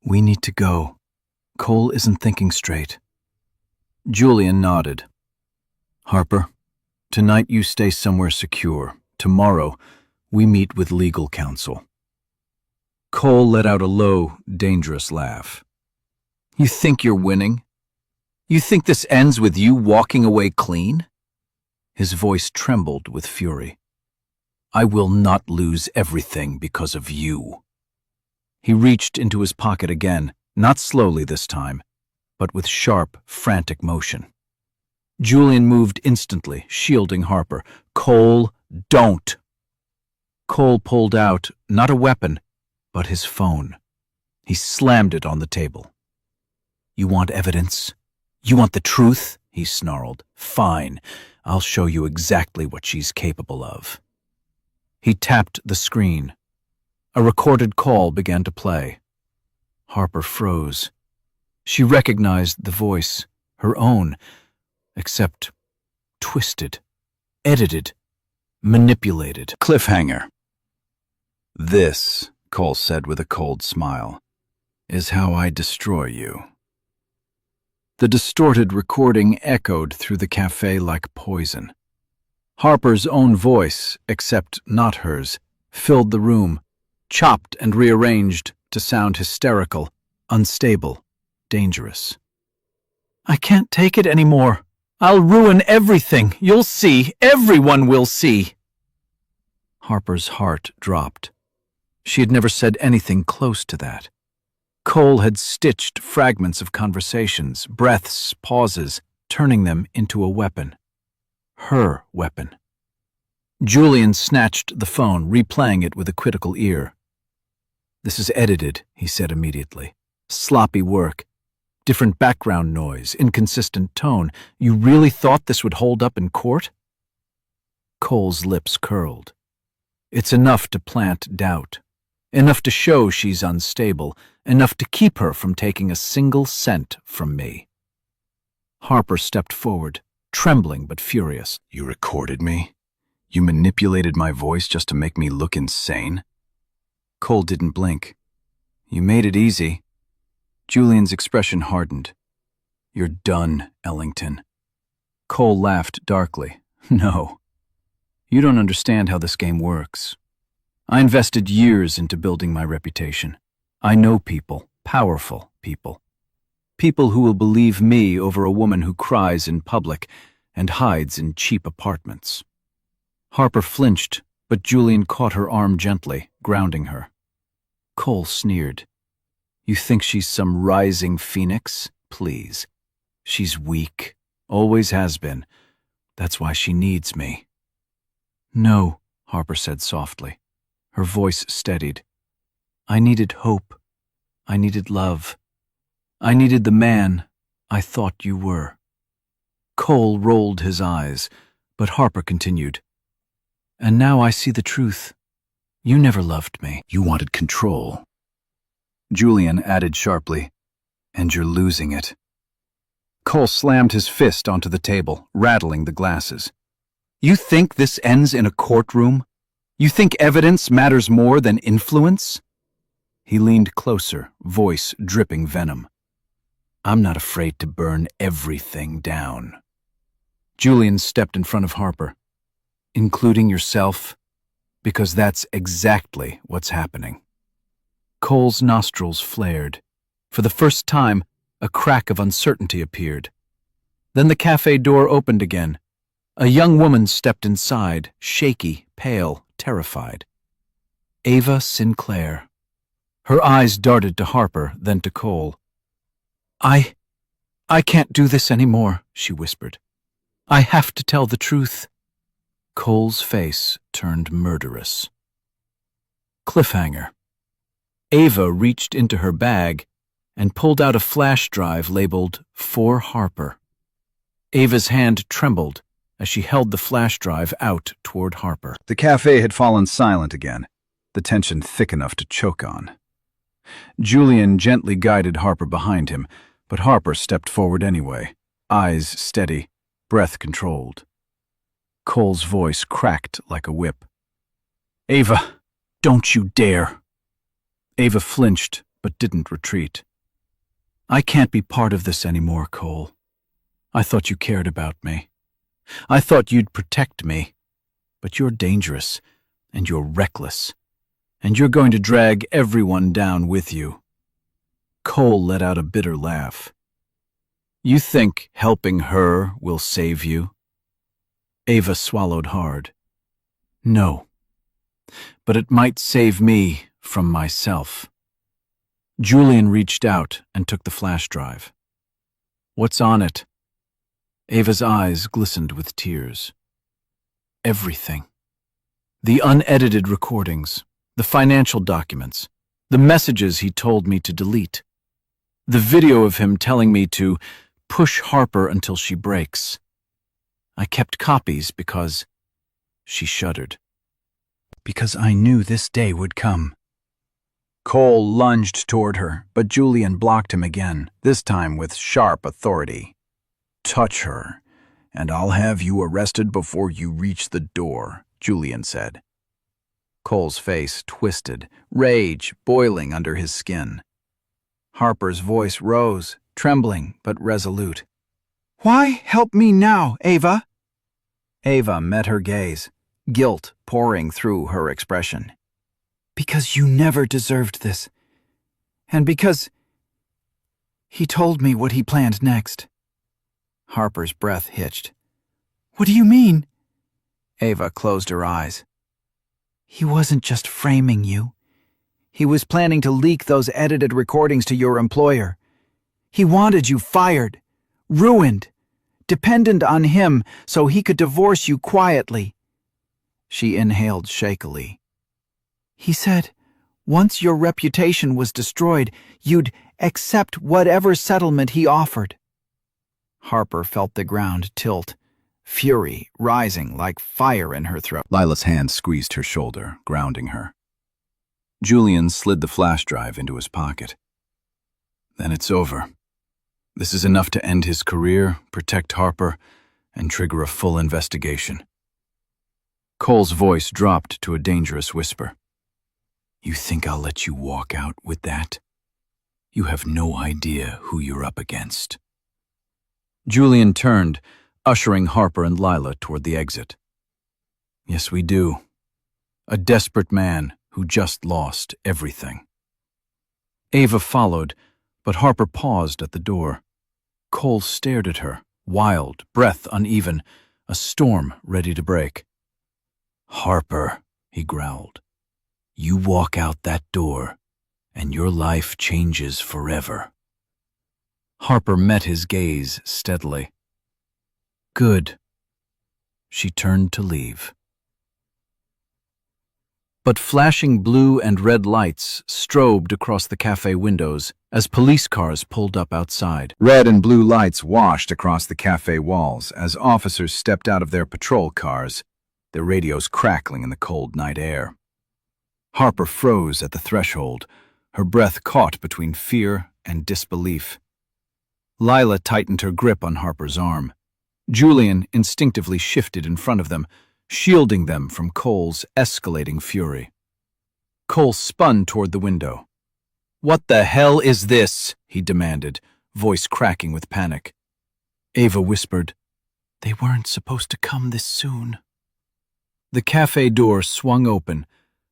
We need to go. Cole isn't thinking straight. Julian nodded. Harper, tonight you stay somewhere secure. Tomorrow, we meet with legal counsel. Cole let out a low, dangerous laugh. You think you're winning? You think this ends with you walking away clean? His voice trembled with fury. I will not lose everything because of you. He reached into his pocket again, not slowly this time, but with sharp, frantic motion. Julian moved instantly, shielding Harper. Cole, don't! Cole pulled out, not a weapon, but his phone. He slammed it on the table. You want evidence?
You want the truth? He snarled. Fine, I'll show you exactly what she's capable of. He tapped the screen. A recorded call began to play. Harper froze. She recognized the voice, her own, except twisted, edited, manipulated.
Cliffhanger. This, Cole said with a cold smile, is how I destroy you. The distorted recording echoed through the cafe like poison. Harper's own voice, except not hers, filled the room, chopped and rearranged to sound hysterical, unstable, dangerous.
I can't take it anymore. I'll ruin everything. You'll see. Everyone will see.
Harper's heart dropped. She had never said anything close to that. Cole had stitched fragments of conversations, breaths, pauses, turning them into a weapon. Her weapon. Julian snatched the phone, replaying it with a critical ear. This is edited, he said immediately. Sloppy work. Different background noise, inconsistent tone. You really thought this would hold up in court? Cole's lips curled. It's enough to plant doubt. Enough to show she's unstable. Enough to keep her from taking a single cent from me. Harper stepped forward, trembling but furious.
You recorded me? You manipulated my voice just to make me look insane?
Cole didn't blink. You made it easy. Julian's expression hardened. You're done, Ellington. Cole laughed darkly. No. You don't understand how this game works. I invested years into building my reputation. I know people, powerful people. People who will believe me over a woman who cries in public and hides in cheap apartments. Harper flinched, but Julian caught her arm gently, grounding her. Cole sneered. You think she's some rising phoenix? Please. She's weak. Always has been. That's why she needs me. No, Harper said softly. Her voice steadied. I needed hope. I needed love. I needed the man I thought you were. Cole rolled his eyes, but Harper continued. And now I see the truth. You never loved me.
You wanted control. Julian added sharply, and you're losing it.
Cole slammed his fist onto the table, rattling the glasses. You think this ends in a courtroom? You think evidence matters more than influence? He leaned closer, voice dripping venom. I'm not afraid to burn everything down. Julian stepped in front of Harper. Including yourself? Because that's exactly what's happening. Cole's nostrils flared. For the first time, a crack of uncertainty appeared. Then the cafe door opened again. A young woman stepped inside, shaky, pale, terrified. Ava Sinclair. Her eyes darted to Harper, then to Cole. I can't do this anymore, she whispered. I have to tell the truth. Cole's face turned murderous. Cliffhanger. Ava reached into her bag and pulled out a flash drive labeled For Harper. Ava's hand trembled as she held the flash drive out toward Harper.
The cafe had fallen silent again, the tension thick enough to choke on. Julian gently guided Harper behind him, but Harper stepped forward anyway, eyes steady, breath controlled. Cole's voice cracked like a whip. Ava, don't you dare! Ava flinched, but didn't retreat. I can't be part of this anymore, Cole. I thought you cared about me. I thought you'd protect me. But you're dangerous, and you're reckless, and you're going to drag everyone down with you. Cole let out a bitter laugh. You think helping her will save you? Ava swallowed hard. No, but it might save me from myself. Julian reached out and took the flash drive. What's on it? Ava's eyes glistened with tears. Everything. The unedited recordings, the financial documents, the messages he told me to delete, the video of him telling me to
push Harper until she breaks. I kept copies because... She shuddered.
Because I knew this day would come. Cole lunged toward her, but Julian blocked him again, this time with sharp authority. "Touch her, and I'll have you arrested before you reach the door," Julian said. Cole's face twisted, rage boiling under his skin. Harper's voice rose, trembling but resolute. "Why help me now, Ava?" Ava met her gaze, guilt pouring through her expression. "Because you never deserved this. And because he told me what he planned next." Harper's breath hitched. "What do you mean?" Ava closed her eyes. "He wasn't just framing you. He was planning to leak those edited recordings to your employer. He wanted you fired, ruined, dependent on him so he could divorce you quietly." She inhaled shakily. "He said, once your reputation was destroyed, you'd accept whatever settlement he offered." Harper felt the ground tilt, fury rising like fire in her throat. Lila's hand squeezed her shoulder, grounding her. Julian slid the flash drive into his pocket. "Then it's over. This is enough to end his career, protect Harper, and trigger a full investigation." Cole's voice dropped to a dangerous whisper. "You think I'll let you walk out with that? You have no idea who you're up against." Julian turned, ushering Harper and Lila toward the exit. "Yes, we do. A desperate man who just lost everything." Ava followed, but Harper paused at the door. Cole stared at her, wild, breath uneven, a storm ready to break. "Harper," he growled, "you walk out that door, and your life changes forever." Harper met his gaze steadily. "Good." She turned to leave. But flashing blue and red lights strobed across the cafe windows as police cars pulled up outside.
Red and blue lights washed across the cafe walls as officers stepped out of their patrol cars, their radios crackling in the cold night air. Harper froze at the threshold, her breath caught between fear and disbelief. Lila tightened her grip on Harper's arm. Julian instinctively shifted in front of them, shielding them from Cole's escalating fury. Cole spun toward the window. "What the hell is this?" he demanded, voice cracking with panic. Ava whispered, "They weren't supposed to come this soon." The cafe door swung open,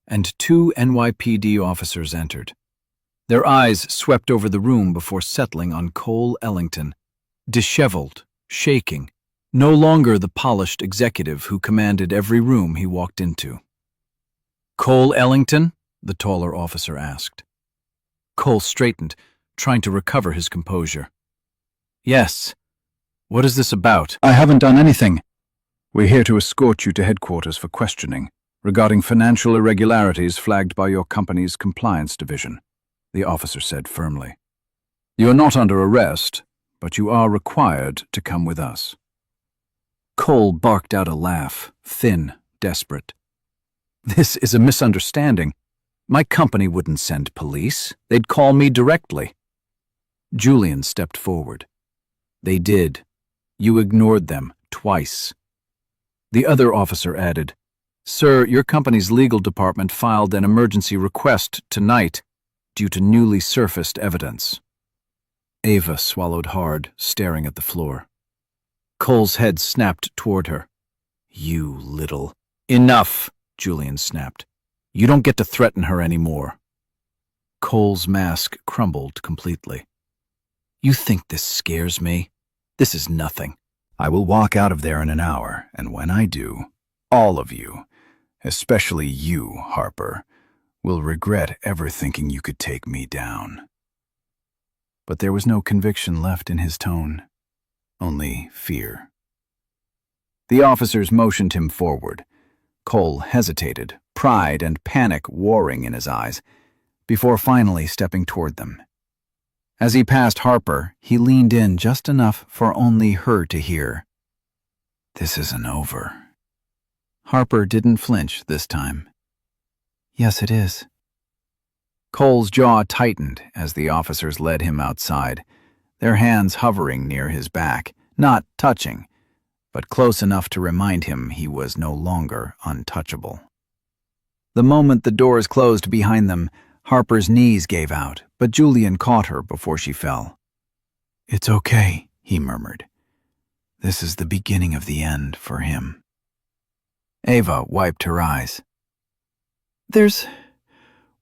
and 2 NYPD officers entered. Their eyes swept over the room before settling on Cole Ellington, disheveled, shaking, no longer the polished executive who commanded every room he walked into. "Cole Ellington?" the taller officer asked. Cole straightened, trying to recover his composure. "Yes. What is this about?"
"I haven't done anything. We're here to escort you to headquarters for questioning regarding financial irregularities flagged by your company's compliance division," the officer said firmly. "You're not under arrest, but you are required to come with us." Cole barked out a laugh, thin, desperate. "This is a misunderstanding. My company wouldn't send police. They'd call me directly." Julian stepped forward. "They did. You ignored them twice." The other officer added, "Sir, your company's legal department filed an emergency request tonight due to newly surfaced evidence." Ava swallowed hard, staring at the floor. Cole's head snapped toward her. "You little—" "Enough," Julian snapped. "You don't get to threaten her anymore." Cole's mask crumbled completely. "You think this scares me? This is nothing.
I will walk out of there in an hour, and when I do, all of you, especially you, Harper, will regret ever thinking you could take me down." But there was no conviction left in his tone, only fear. The officers motioned him forward. Cole hesitated, pride and panic warring in his eyes, before finally stepping toward them. As he passed Harper, he leaned in just enough for only her to hear. "This isn't over." Harper didn't flinch this time. "Yes, it is." Cole's jaw tightened as the officers led him outside, their hands hovering near his back, not touching, but close enough to remind him he was no longer untouchable. The moment the doors closed behind them, Harper's knees gave out, but Julian caught her before she fell. "It's okay," he murmured. "This is the beginning of the end for him." Ava wiped her eyes. "There's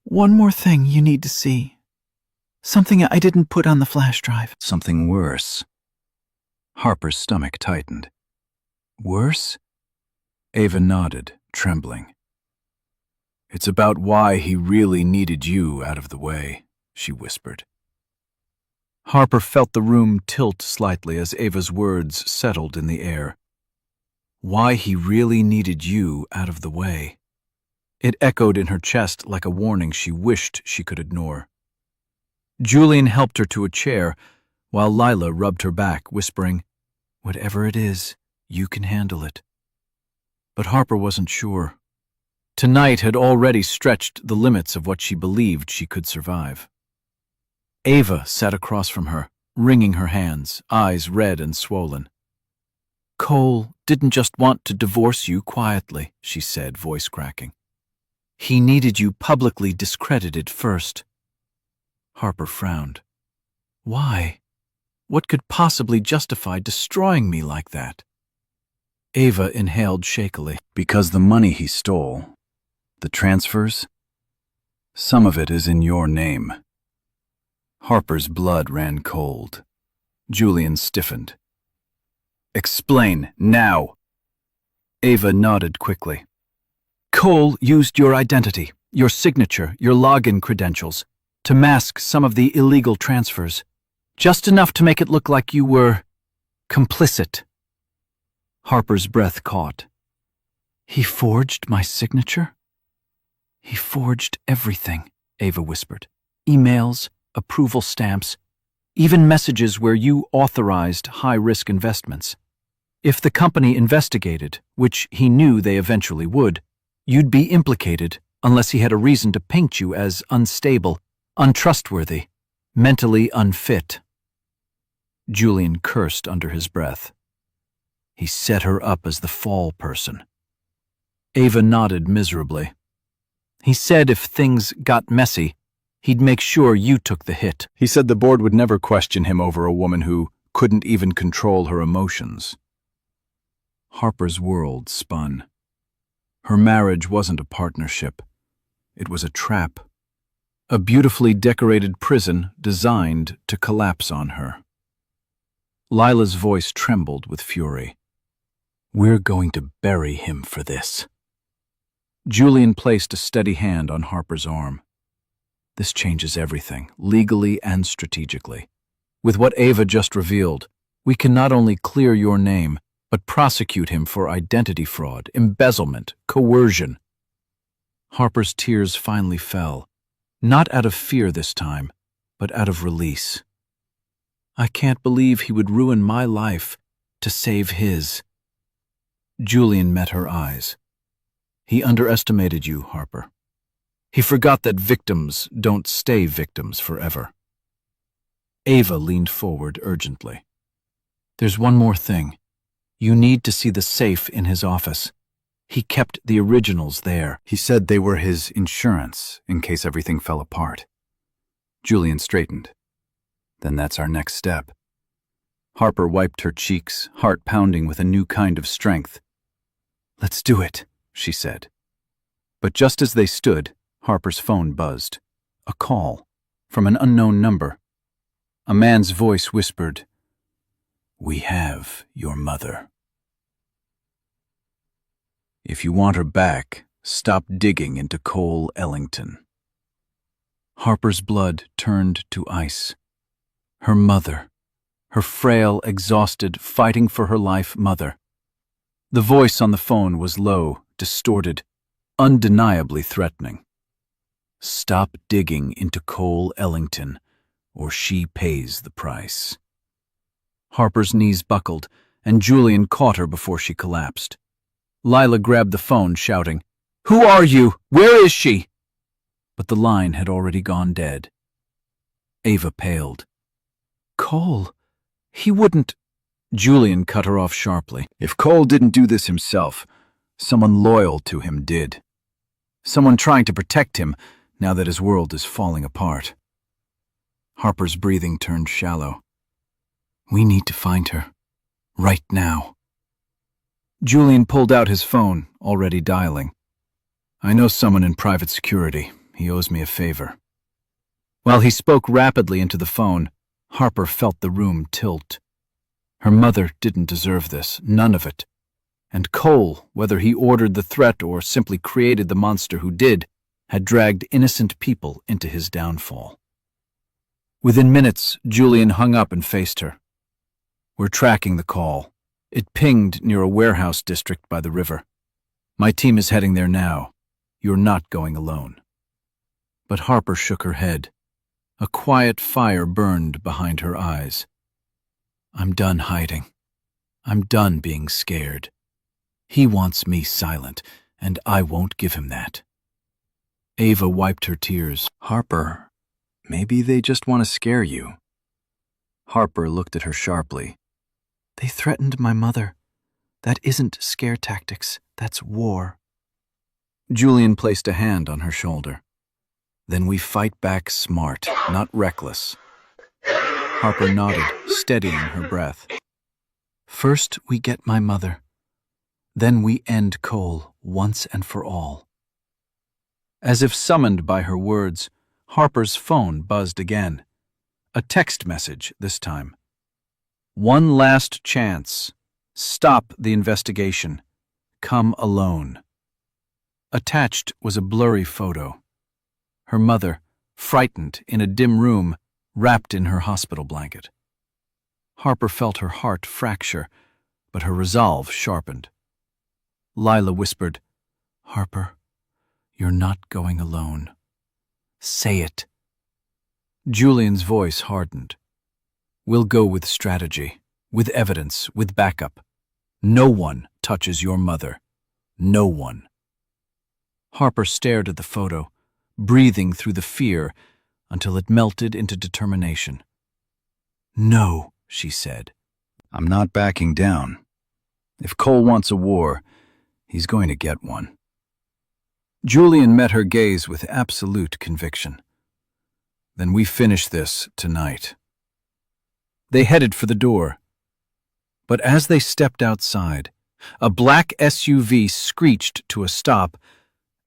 one more thing you need to see. Something I didn't put on the flash drive." "Something worse." Harper's stomach tightened. "Worse?" Ava nodded, trembling. "It's about why he really needed you out of the way," she whispered. Harper felt the room tilt slightly as Ava's words settled in the air. Why he really needed you out of the way. It echoed in her chest like a warning she wished she could ignore. Julian helped her to a chair, while Lila rubbed her back, whispering, "Whatever it is, you can handle it." But Harper wasn't sure. Tonight had already stretched the limits of what she believed she could survive. Ava sat across from her, wringing her hands, eyes red and swollen. "Cole didn't just want to divorce you quietly," she said, voice cracking. "He needed you publicly discredited first." Harper frowned. "Why? What could possibly justify destroying me like that?" Ava inhaled shakily. "Because the money he stole, the transfers, some of it is in your name." Harper's blood ran cold. Julian stiffened. "Explain, now." Ava nodded quickly. "Cole used your identity, your signature, your login credentials, to mask some of the illegal transfers, just enough to make it look like you were complicit." Harper's breath caught. "He forged my signature?" "He forged everything," Ava whispered. "Emails, approval stamps, even messages where you authorized high-risk investments. If the company investigated, which he knew they eventually would, you'd be implicated unless he had a reason to paint you as unstable, untrustworthy, mentally unfit." Julian cursed under his breath. He set her up as the fall person. Ava nodded miserably. "He said if things got messy, he'd make sure you took the hit." He said the board would never question him over a woman who couldn't even control her emotions. Harper's world spun. Her marriage wasn't a partnership. It was a trap. A beautifully decorated prison designed to collapse on her. Lila's voice trembled with fury. "We're going to bury him for this." Julian placed a steady hand on Harper's arm. "This changes everything, legally and strategically. With what Ava just revealed, we can not only clear your name, but prosecute him for identity fraud, embezzlement, coercion." Harper's tears finally fell, not out of fear this time, but out of release. "I can't believe he would ruin my life to save his." Julian met her eyes. "He underestimated you, Harper. He forgot that victims don't stay victims forever." Ava leaned forward urgently. "There's one more thing. You need to see the safe in his office. He kept the originals there. He said they were his insurance in case everything fell apart." Julian straightened. "Then that's our next step." Harper wiped her cheeks, heart pounding with a new kind of strength. "Let's do it," she said. But just as they stood, Harper's phone buzzed. A call from an unknown number. A man's voice whispered, "We have your mother. If you want her back, stop digging into Cole Ellington." Harper's blood turned to ice. Her mother. Her frail, exhausted, fighting for her life mother. The voice on the phone was low, distorted, undeniably threatening. "Stop digging into Cole Ellington,
or she pays the price. Harper's knees buckled, and Julian caught her before she collapsed. Lila grabbed the phone, shouting, "Who are you? Where is she?" But the line had already gone dead. Ava paled. "Cole, he wouldn't—" Julian cut her off sharply.
If Cole didn't do this himself, someone loyal to him did. Someone trying to protect him now that his world is falling apart.
Harper's breathing turned shallow. "We need to find her. Right now." Julian pulled out his phone, already dialing. "I know someone in private security. He owes me a favor." While he spoke rapidly into the phone, Harper felt the room tilt. Her mother didn't deserve this, none of it. And Cole, whether he ordered the threat or simply created the monster who did, had dragged innocent people into his downfall. Within minutes, Julian hung up and faced her. "We're tracking the call. It pinged near a warehouse district by the river. My team is heading there now. You're not going alone." But Harper shook her head. A quiet fire burned behind her eyes. "I'm done hiding. I'm done being scared. He wants me silent, and I won't give him that." Ava wiped her tears.
Harper, maybe they just want to scare you. Harper looked at her sharply.
"They threatened my mother. That isn't scare tactics. That's war." Julian placed a hand on her shoulder. "Then we fight back smart, not reckless." Harper nodded, steadying her breath. "First we get my mother. Then we end Cole once and for all." As if summoned by her words, Harper's phone buzzed again. A text message this time. "One last chance. Stop the investigation. Come alone." Attached was a blurry photo. Her mother, frightened in a dim room, wrapped in her hospital blanket. Harper felt her heart fracture, but her resolve sharpened. Lila whispered, "Harper, you're not going alone. Say it." Julian's voice hardened. "We'll go with strategy, with evidence, with backup. No one touches your mother. No one." Harper stared at the photo, breathing through the fear until it melted into determination. "No," she said.
"I'm not backing down. If Cole wants a war, he's going to get one."
Julian met her gaze with absolute conviction. "Then we finish this tonight." They headed for the door. But as they stepped outside, a black SUV screeched to a stop,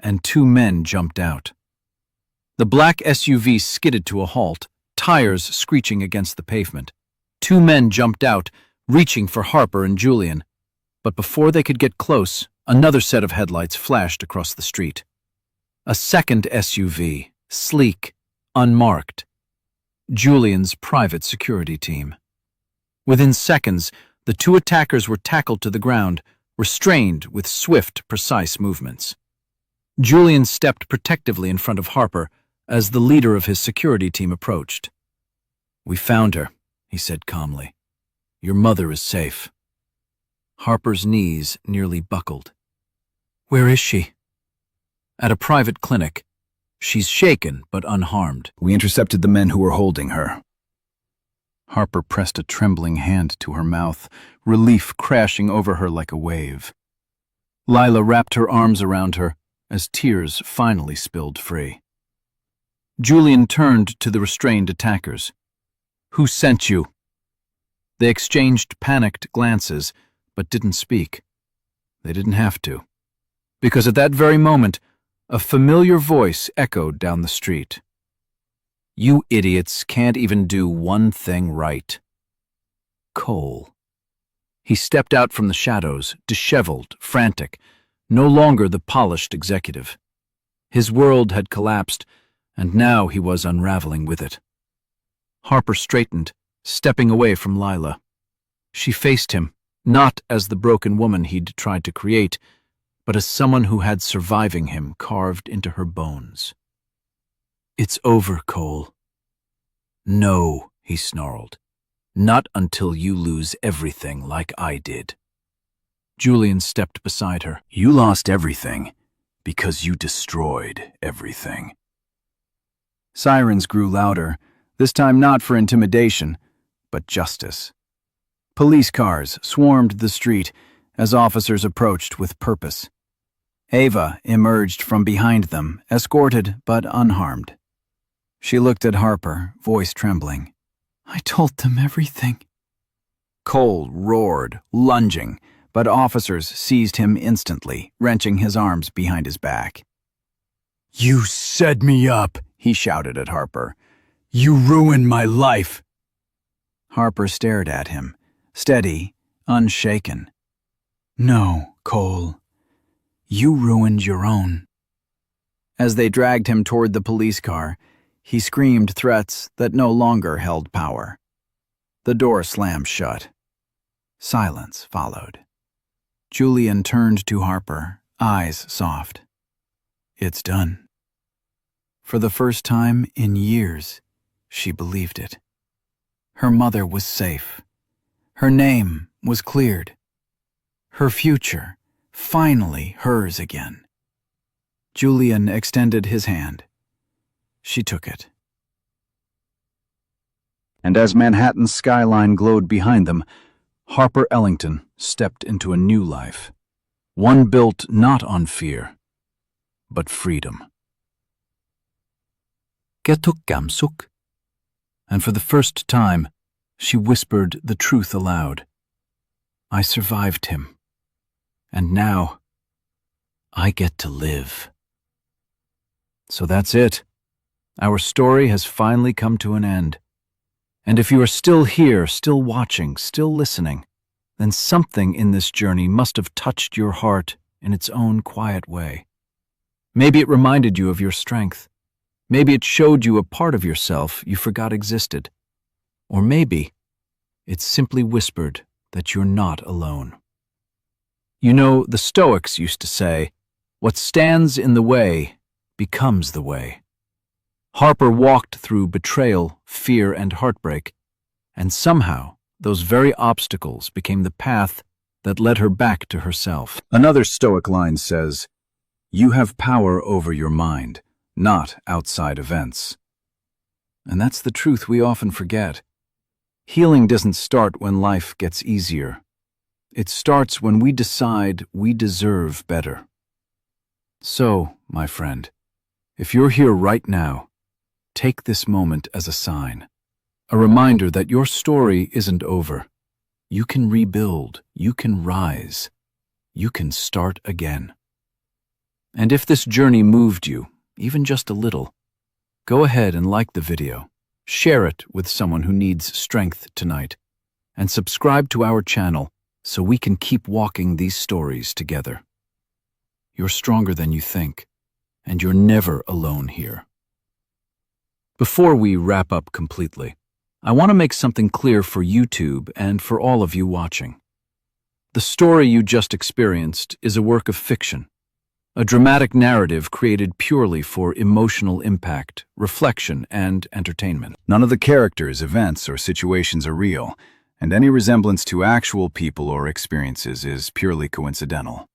and two men jumped out. The black SUV skidded to a halt, tires screeching against the pavement. Two men jumped out, reaching for Harper and Julian. But before they could get close, another set of headlights flashed across the street. A second SUV, sleek, unmarked. Julian's private security team. Within seconds, the two attackers were tackled to the ground, restrained with swift, precise movements. Julian stepped protectively in front of Harper as the leader of his security team approached. "We found her," he said calmly. "Your mother is safe." Harper's knees nearly buckled. "Where is she?" "At a private clinic. She's shaken but unharmed."
"We intercepted the men who were holding her."
Harper pressed a trembling hand to her mouth, relief crashing over her like a wave. Lila wrapped her arms around her as tears finally spilled free. Julian turned to the restrained attackers. "Who sent you?" They exchanged panicked glances, but didn't speak. They didn't have to. Because at that very moment, a familiar voice echoed down the street. "You idiots can't even do one thing right." Cole. He stepped out from the shadows, disheveled, frantic, no longer the polished executive. His world had collapsed, and now he was unraveling with it. Harper straightened, stepping away from Lila. She faced him, not as the broken woman he'd tried to create, but as someone who had surviving him carved into her bones. "It's over, Cole. No, he snarled. Not until you lose everything like I did. Julian stepped beside her. You lost everything because you destroyed everything.
Sirens grew louder, this time not for intimidation, but justice. Police cars swarmed the street as officers approached with purpose. Ava emerged from behind them, escorted but unharmed. She looked at Harper, voice trembling. I told them everything. Cole roared, lunging, but officers seized him instantly, wrenching his arms behind his back. You set me up, he shouted at Harper. You ruined my life. Harper stared at him, steady, unshaken. No, Cole. You ruined your own. As they dragged him toward the police car, he screamed threats that no longer held power. The door slammed shut. Silence followed. Julian turned to Harper, eyes soft. It's done. For the first time in years, she believed it. Her mother was safe. Her name was cleared. Her future, finally hers again. Julian extended his hand. She took it. And as Manhattan's skyline glowed behind them, Harper Ellington stepped into a new life. One built not on fear, but freedom. Getukkamsuk. And for the first time, she whispered the truth aloud. I survived him. And now, I get to live. So that's it. Our story has finally come to an end. And if you are still here, still watching, still listening, then something in this journey must have touched your heart in its own quiet way. Maybe it reminded you of your strength. Maybe it showed you a part of yourself you forgot existed. Or maybe it simply whispered that you're not alone. You know, the Stoics used to say, what stands in the way becomes the way. Harper walked through betrayal, fear, and heartbreak, and somehow those very obstacles became the path that led her back to herself. Another Stoic line says, you have power over your mind, not outside events. And that's the truth we often forget. Healing doesn't start when life gets easier. It starts when we decide we deserve better. So, my friend, if you're here right now, take this moment as a sign, a reminder that your story isn't over. You can rebuild, you can rise, you can start again. And if this journey moved you, even just a little, go ahead and like the video, share it with someone who needs strength tonight, and subscribe to our channel so we can keep walking these stories together. You're stronger than you think, and you're never alone here. Before we wrap up completely, I want to make something clear for YouTube and for all of you watching. The story you just experienced is a work of fiction, a dramatic narrative created purely for emotional impact, reflection, and entertainment. None of the characters, events, or situations are real, and any resemblance to actual people or experiences is purely coincidental.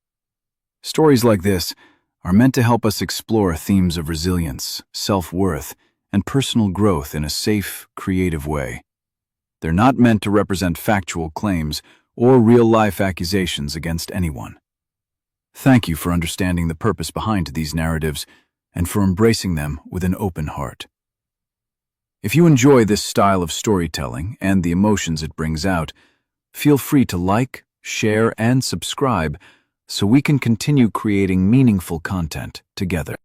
Stories like this are meant to help us explore themes of resilience, self-worth, and personal growth in a safe, creative way. They're not meant to represent factual claims or real-life accusations against anyone. Thank you for understanding the purpose behind these narratives and for embracing them with an open heart. If you enjoy this style of storytelling and the emotions it brings out, feel free to like, share, and subscribe so we can continue creating meaningful content together.